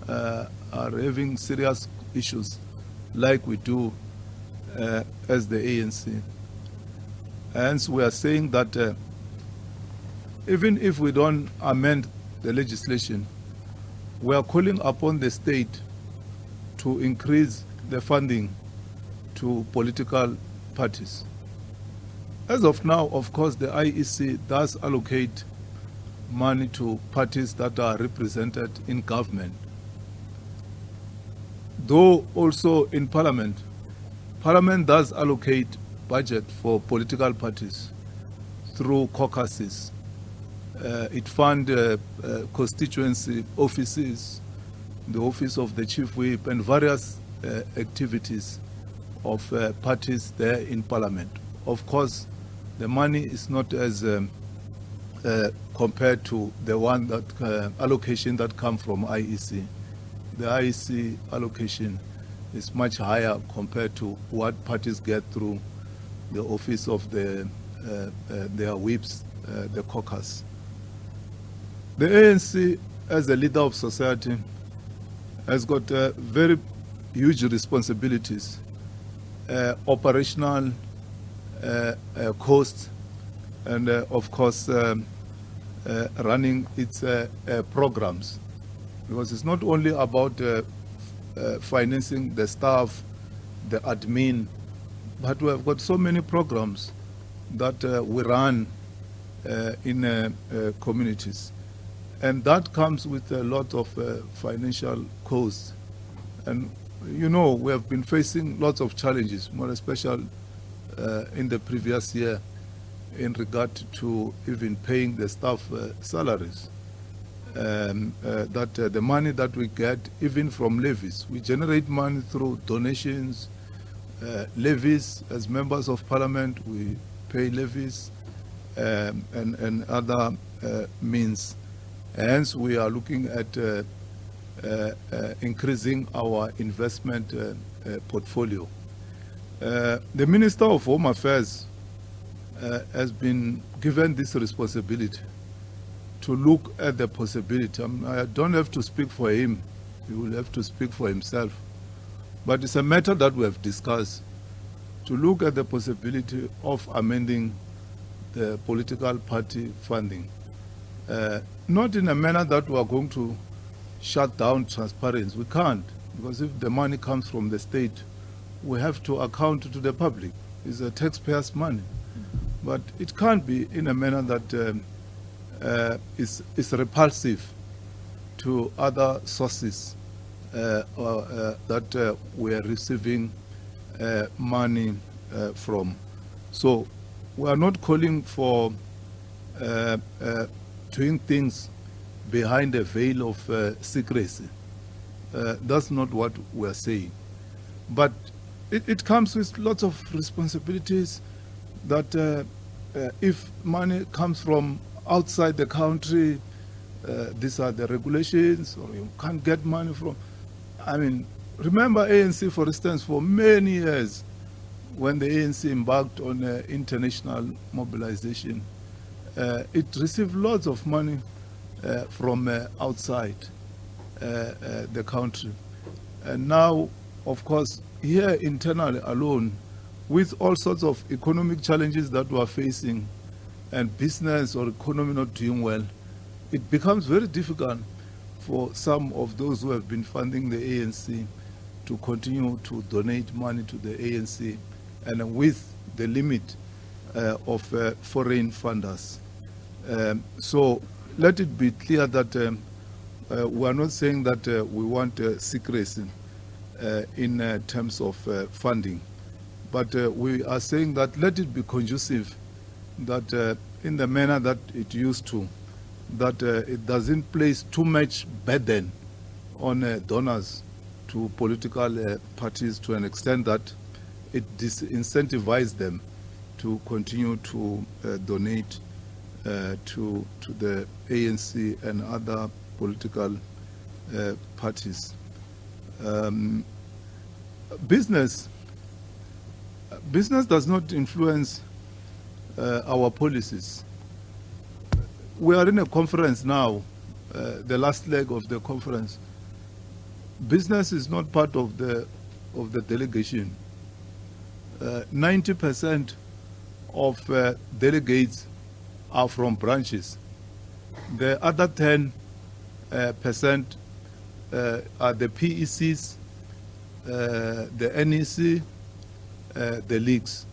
are having serious issues like we do as the ANC. Hence, we are saying that even if we don't amend the legislation, we are calling upon the state to increase the funding to political parties. As of now, of course, the IEC does allocate money to parties that are represented in government. Though also in Parliament, Parliament does allocate budget for political parties through caucuses. It funds constituency offices, the office of the chief whip, and various activities of parties there in Parliament. Of course, the money is not as compared to the one that allocation that come from IEC. The IEC allocation is much higher compared to what parties get through the office of their whips, the caucus. The ANC, as a leader of society, has got very huge responsibilities, operational costs, and of course running its programs. Because it's not only about financing the staff, the admin, but we have got so many programs that we run in communities. And that comes with a lot of financial costs. And you know, we have been facing lots of challenges, more especially in the previous year in regard to even paying the staff salaries. The money that we get even from levies, we generate money through donations, levies. As members of Parliament, we pay levies and other means. Hence, we are looking at increasing our investment portfolio. The Minister of Home Affairs has been given this responsibility to look at the possibility. I don't have to speak for him. He will have to speak for himself. But it's a matter that we have discussed, to look at the possibility of amending the political party funding. Not in a manner that we are going to shut down transparency. We can't, because if the money comes from the state, we have to account to the public. It's the taxpayers' money. But it can't be in a manner that is repulsive to other sources that we are receiving money from. So we are not calling for doing things behind a veil of secrecy. That's not what we are saying. But it comes with lots of responsibilities that if money comes from outside the country, these are the regulations, or you can't get money from. I mean, remember ANC, for instance, for many years, when the ANC embarked on international mobilization, it received lots of money from outside the country. And now, of course, here internally alone, with all sorts of economic challenges that we are facing and business or economy not doing well, it becomes very difficult for some of those who have been funding the ANC to continue to donate money to the ANC, and with the limit of foreign funders. So let it be clear that we are not saying that we want secrecy in terms of funding, but we are saying that let it be conducive, that in the manner that it used to, that it doesn't place too much burden on donors to political parties to an extent that it disincentivizes them to continue to donate to the ANC and other political parties. Business does not influence our policies. We are in a conference now, the last leg of the conference. Business is not part of the delegation. 90% of delegates are from branches. The other 10% are the PECs, the NEC, the leagues.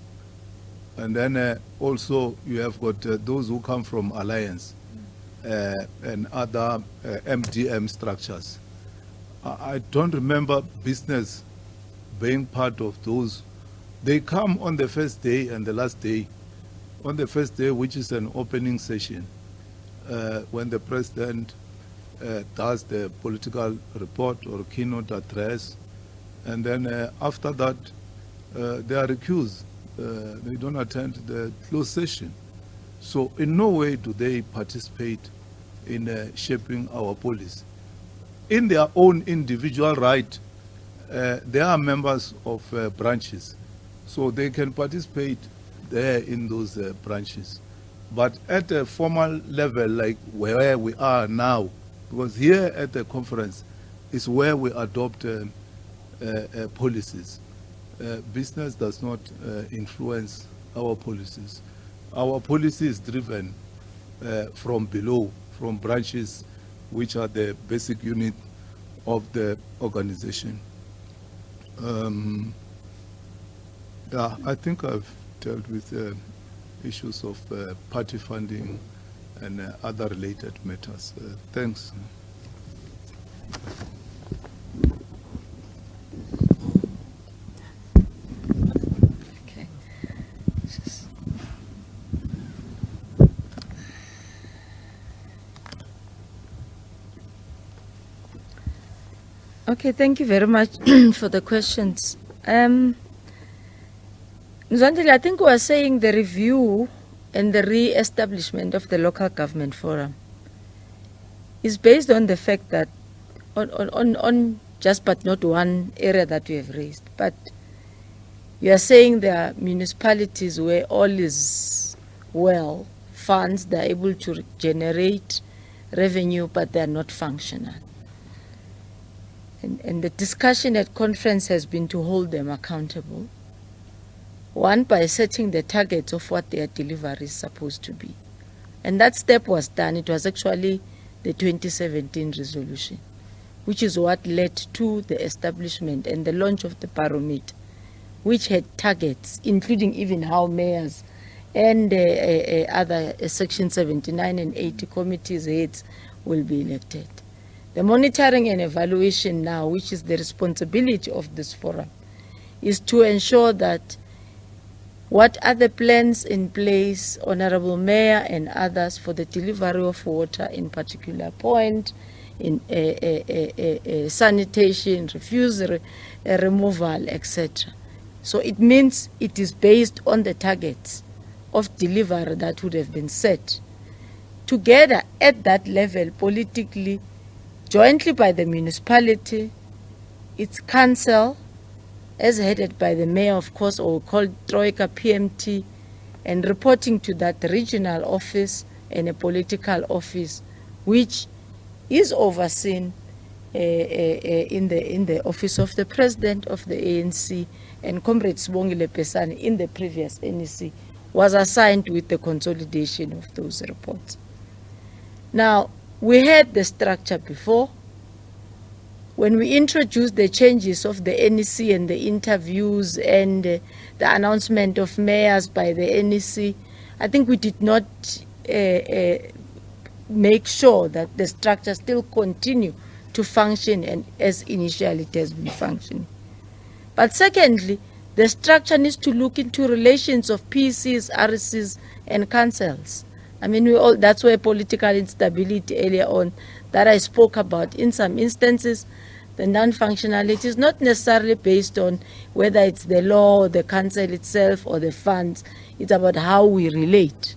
And then also you have got those who come from Alliance and other MDM structures. I don't remember business being part of those. They come on the first day and the last day. On the first day, which is an opening session, when the president does the political report or keynote address, and then after that, they are recused. They don't attend the closed session. So in no way do they participate in shaping our policy. In their own individual right, they are members of branches, so they can participate there in those branches. But at a formal level, like where we are now, because here at the conference is where we adopt policies. Business does not influence our policies. Our policy is driven from below, from branches, which are the basic unit of the organization. Yeah, I think I've dealt with issues of party funding and other related matters. Thanks. Okay, thank you very much for the questions. Nzandile, I think we are saying the review and the re-establishment of the local government forum is based on the fact that on just but not one area that we have raised, but you are saying there are municipalities where all is well, funds, they are able to generate revenue, but they are not functional. And the discussion at conference has been to hold them accountable. One, by setting the targets of what their delivery is supposed to be. And that step was done. It was actually the 2017 resolution, which is what led to the establishment and the launch of the barometer, which had targets, including even how mayors and other Section 79 and 80 committees heads will be elected. The monitoring and evaluation now, which is the responsibility of this forum, is to ensure that what are the plans in place, Honorable Mayor and others, for the delivery of water in particular point, in sanitation, refuse removal, etc. So it means it is based on the targets of delivery that would have been set. Together at that level, politically, jointly by the municipality, its council, as headed by the mayor, of course, or called Troika PMT, and reporting to that regional office and a political office, which is overseen in the office of the president of the ANC, and Comrade Sibongile Pesani in the previous NEC was assigned with the consolidation of those reports. Now, we had the structure before. When we introduced the changes of the NEC and the interviews and the announcement of mayors by the NEC, I think we did not make sure that the structure still continue to function and as initially it has been functioning. But secondly, the structure needs to look into relations of PCs, RCs, and councils. I mean, that's where political instability earlier on that I spoke about. In some instances, the non-functionality is not necessarily based on whether it's the law, or the council itself, or the funds. It's about how we relate.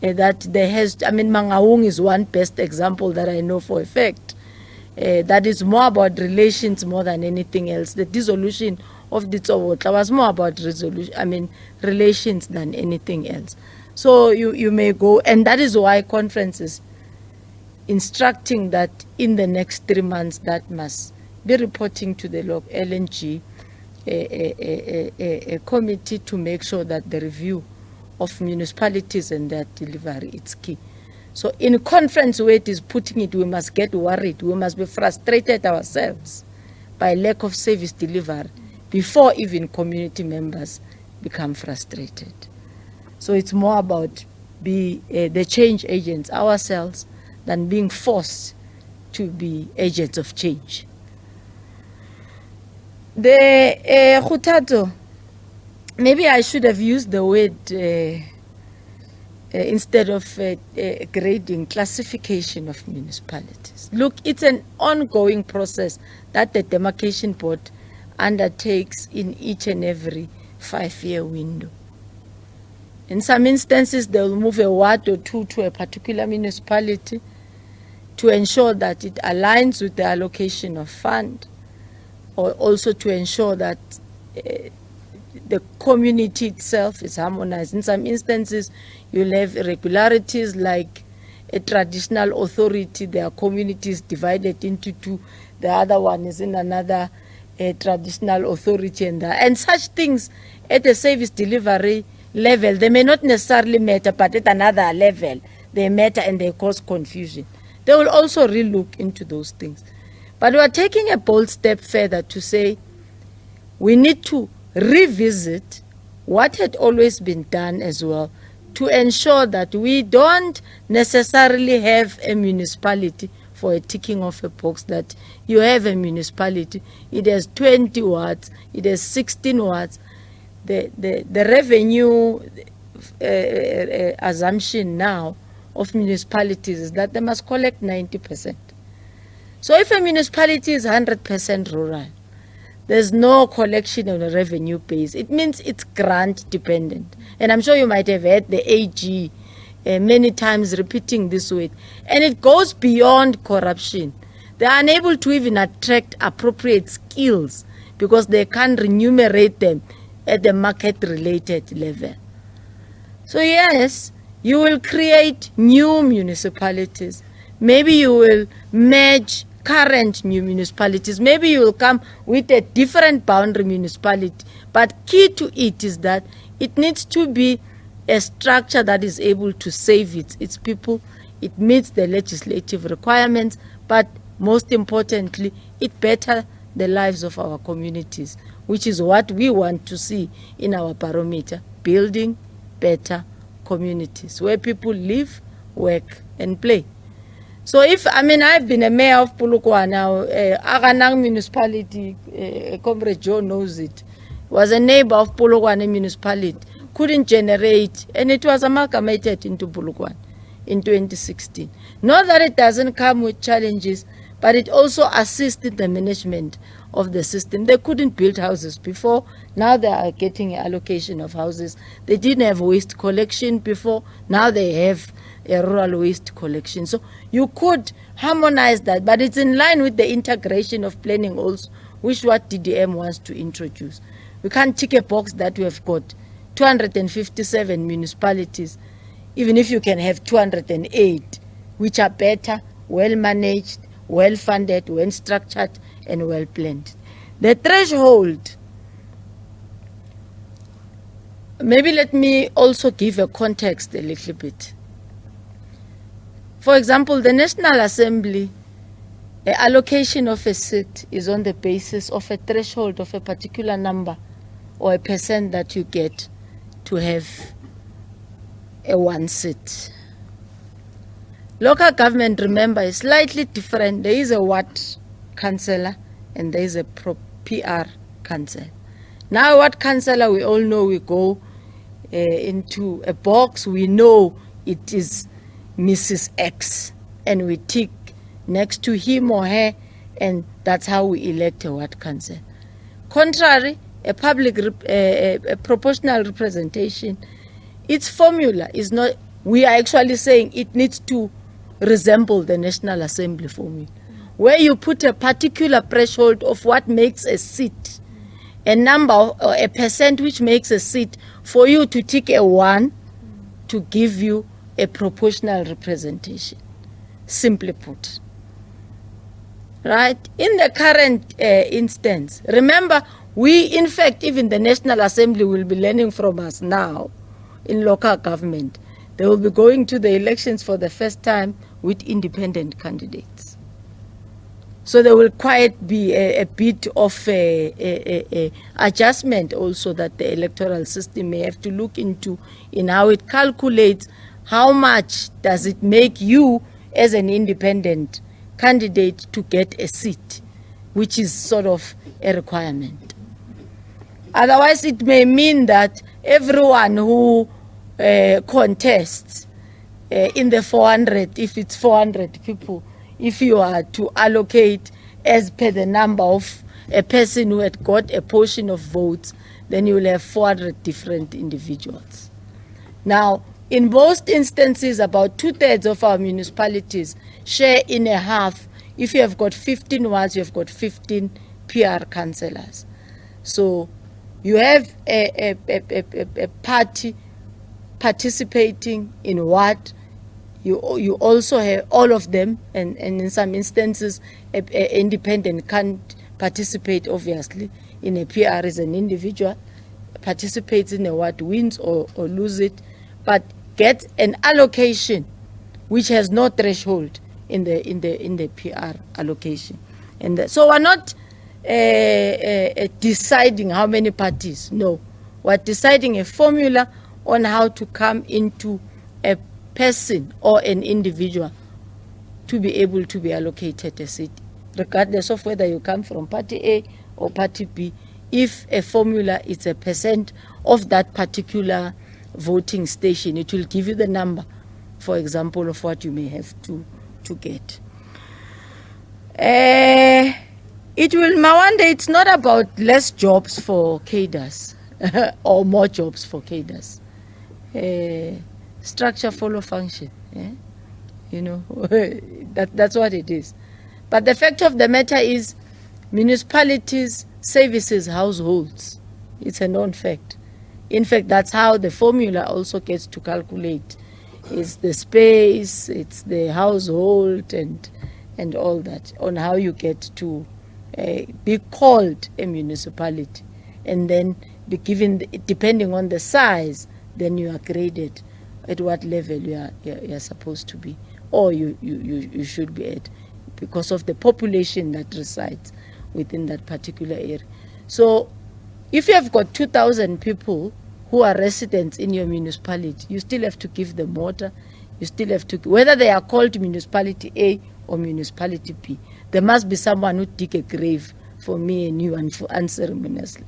That there has, I mean, Mangaung is one best example that I know for a fact. That is more about relations more than anything else. The dissolution of the Tsovotla was more about relations than anything else. So you may go, and that is why conferences instructing that in the next 3 months that must be reporting to the LNG a committee to make sure that the review of municipalities and their delivery is key. So in conference where it is putting it, we must get worried. We must be frustrated ourselves by lack of service delivery before even community members become frustrated. So it's more about the change agents ourselves than being forced to be agents of change. The Khutato, maybe I should have used the word instead of grading, classification of municipalities. Look, it's an ongoing process that the demarcation board undertakes in each and every 5-year window. In some instances, they will move a ward or two to a particular municipality to ensure that it aligns with the allocation of fund, or also to ensure that the community itself is harmonized. In some instances, you'll have irregularities like a traditional authority, their community is divided into two, the other one is in another traditional authority, and such things at the service delivery level, they may not necessarily matter, but at another level, they matter and they cause confusion. They will also relook into those things. But we are taking a bold step further to say we need to revisit what had always been done as well to ensure that we don't necessarily have a municipality for a ticking of a box, that you have a municipality, it has 20 wards, it has 16 wards. The revenue assumption now of municipalities is that they must collect 90%. So if a municipality is 100% rural, there's no collection on a revenue base. It means it's grant dependent. And I'm sure you might have heard the AG many times repeating this word. And it goes beyond corruption. They are unable to even attract appropriate skills because they can't remunerate them at the market-related level. So yes, you will create new municipalities. Maybe you will merge current new municipalities. Maybe you will come with a different boundary municipality. But key to it is that it needs to be a structure that is able to save its people. It meets the legislative requirements, but most importantly, it betters the lives of our communities, which is what we want to see in our barometer, building better communities where people live, work, and play. So if, I mean, I've been a mayor of Polokwane now, Aganang municipality, Comrade Joe knows it, was a neighbor of Polokwane municipality, couldn't generate, and it was amalgamated into Polokwane in 2016. Not that it doesn't come with challenges, but it also assisted the management of the system. They couldn't build houses before. Now they are getting an allocation of houses. They didn't have waste collection before. Now they have a rural waste collection. So you could harmonize that, but it's in line with the integration of planning also, which what DDM wants to introduce. We can't tick a box that we have got 257 municipalities, even if you can have 208, which are better, well managed, well funded, well structured, and well planned. The threshold, maybe let me also give a context a little bit. For example, the National Assembly, the allocation of a seat is on the basis of a threshold of a particular number or a percent that you get to have a one seat. Local government, remember, is slightly different. There is a ward councillor and there is a PR councillor. Now, ward councillor, we all know we go into a box. We know it is Mrs. X, and we tick next to him or her, and that's how we elect a ward councillor. Contrary, a public a proportional representation, its formula is not, we are actually saying it needs to resemble the National Assembly formula, where you put a particular threshold of what makes a seat, a number or a percent which makes a seat, for you to tick a 1 to give you a proportional representation, simply put. Right? In the current instance, remember, we, in fact, even the National Assembly will be learning from us now in local government. They will be going to the elections for the first time with independent candidates. So there will quite be a bit of a adjustment also that the electoral system may have to look into in how it calculates how much does it make you as an independent candidate to get a seat, which is sort of a requirement. Otherwise, it may mean that everyone who contests in the 400, if it's 400 people, if you are to allocate as per the number of a person who had got a portion of votes, then you will have 400 different individuals. Now, in most instances, about 2/3 of our municipalities share in a half. If you have got 15 wards, you have got 15 PR councillors. So you have a party participating in ward. You also have all of them, and in some instances, an independent can't participate, obviously. In a PR as an individual, participates in a ward, wins or lose it, but gets an allocation which has no threshold in the PR allocation. And so we're not deciding how many parties, no. We're deciding a formula on how to come into a person or an individual to be able to be allocated a seat, regardless of whether you come from party A or party B. If a formula is a percent of that particular voting station, it will give you the number, for example, of what you may have to get. It will, Mawande, it's not about less jobs for cadres or more jobs for cadres. Structure follow function, yeah? You know, that's what it is. But the fact of the matter is, municipalities, services, households, it's a known fact. In fact, that's how the formula also gets to calculate. It's the space, it's the household, and all that, on how you get to be called a municipality, and then be given, depending on the size, then you are graded at what level you are supposed to be, or you should be at, because of the population that resides within that particular area. So if you have got 2,000 people who are residents in your municipality, you still have to give them water, you still have to, whether they are called municipality A or municipality B, there must be someone who dig a grave for me and you and for unceremoniously,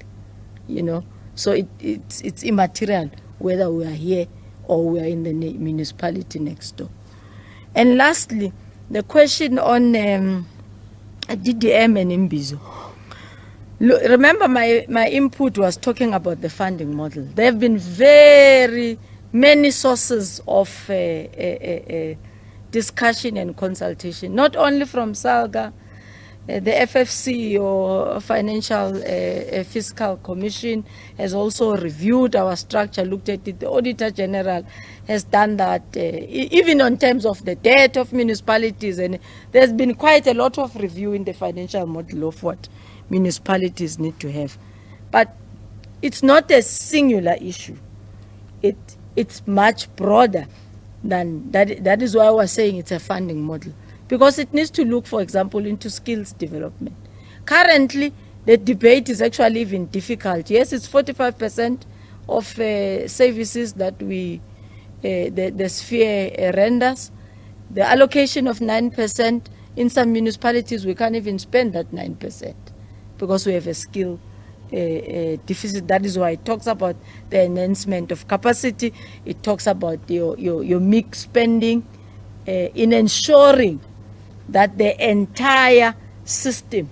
you know. So it's immaterial whether we are here or we are in the municipality next door. And lastly, the question on DDM and Imbizo. Look, remember my input was talking about the funding model. There have been very many sources of discussion and consultation, not only from SALGA, The FFC, or Financial Fiscal Commission, has also reviewed our structure, looked at it. The Auditor General has done that, even on terms of the debt of municipalities. And there's been quite a lot of review in the financial model of what municipalities need to have. But it's not a singular issue. It's much broader than that. That is why I was saying it's a funding model. Because it needs to look, for example, into skills development. Currently, the debate is actually even difficult. Yes, it's 45% of services that the sphere renders. The allocation of 9%, in some municipalities, we can't even spend that 9% because we have a skill deficit. That is why it talks about the enhancement of capacity. It talks about your mixed spending in ensuring that the entire system,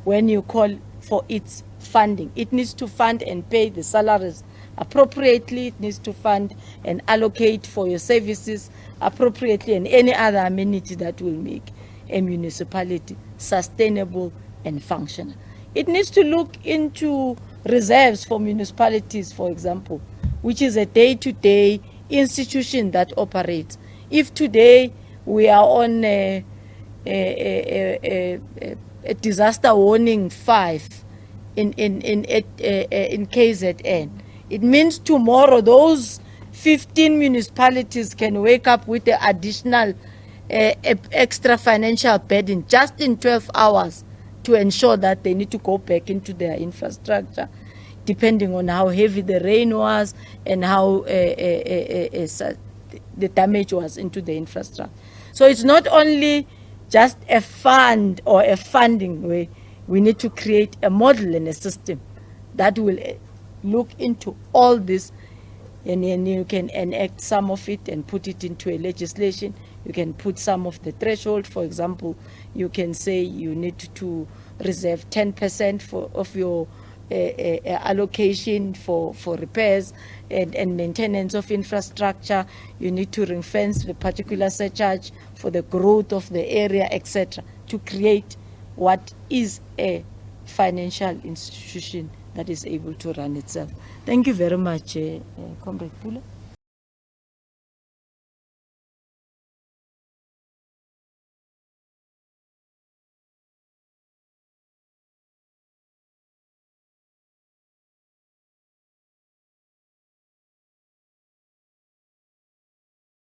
when you call for its funding, it needs to fund and pay the salaries appropriately. It needs to fund and allocate for your services appropriately and any other amenity that will make a municipality sustainable and functional. It needs to look into reserves for municipalities, for example, which is a day-to-day institution that operates. If today we are on a disaster warning 5 in KZN, it means tomorrow those 15 municipalities can wake up with the additional extra financial burden just in 12 hours to ensure that they need to go back into their infrastructure, depending on how heavy the rain was and how the damage was into the infrastructure. So it's not only just a fund or a funding way. We need to create a model and a system that will look into all this, and then you can enact some of it and put it into a legislation. You can put some of the threshold. For example, you can say you need to reserve 10% of your allocation for repairs and maintenance of infrastructure. You need to ring-fence the particular surcharge for the growth of the area, etc., to create what is a financial institution that is able to run itself. Thank you very much, Comrade Pula.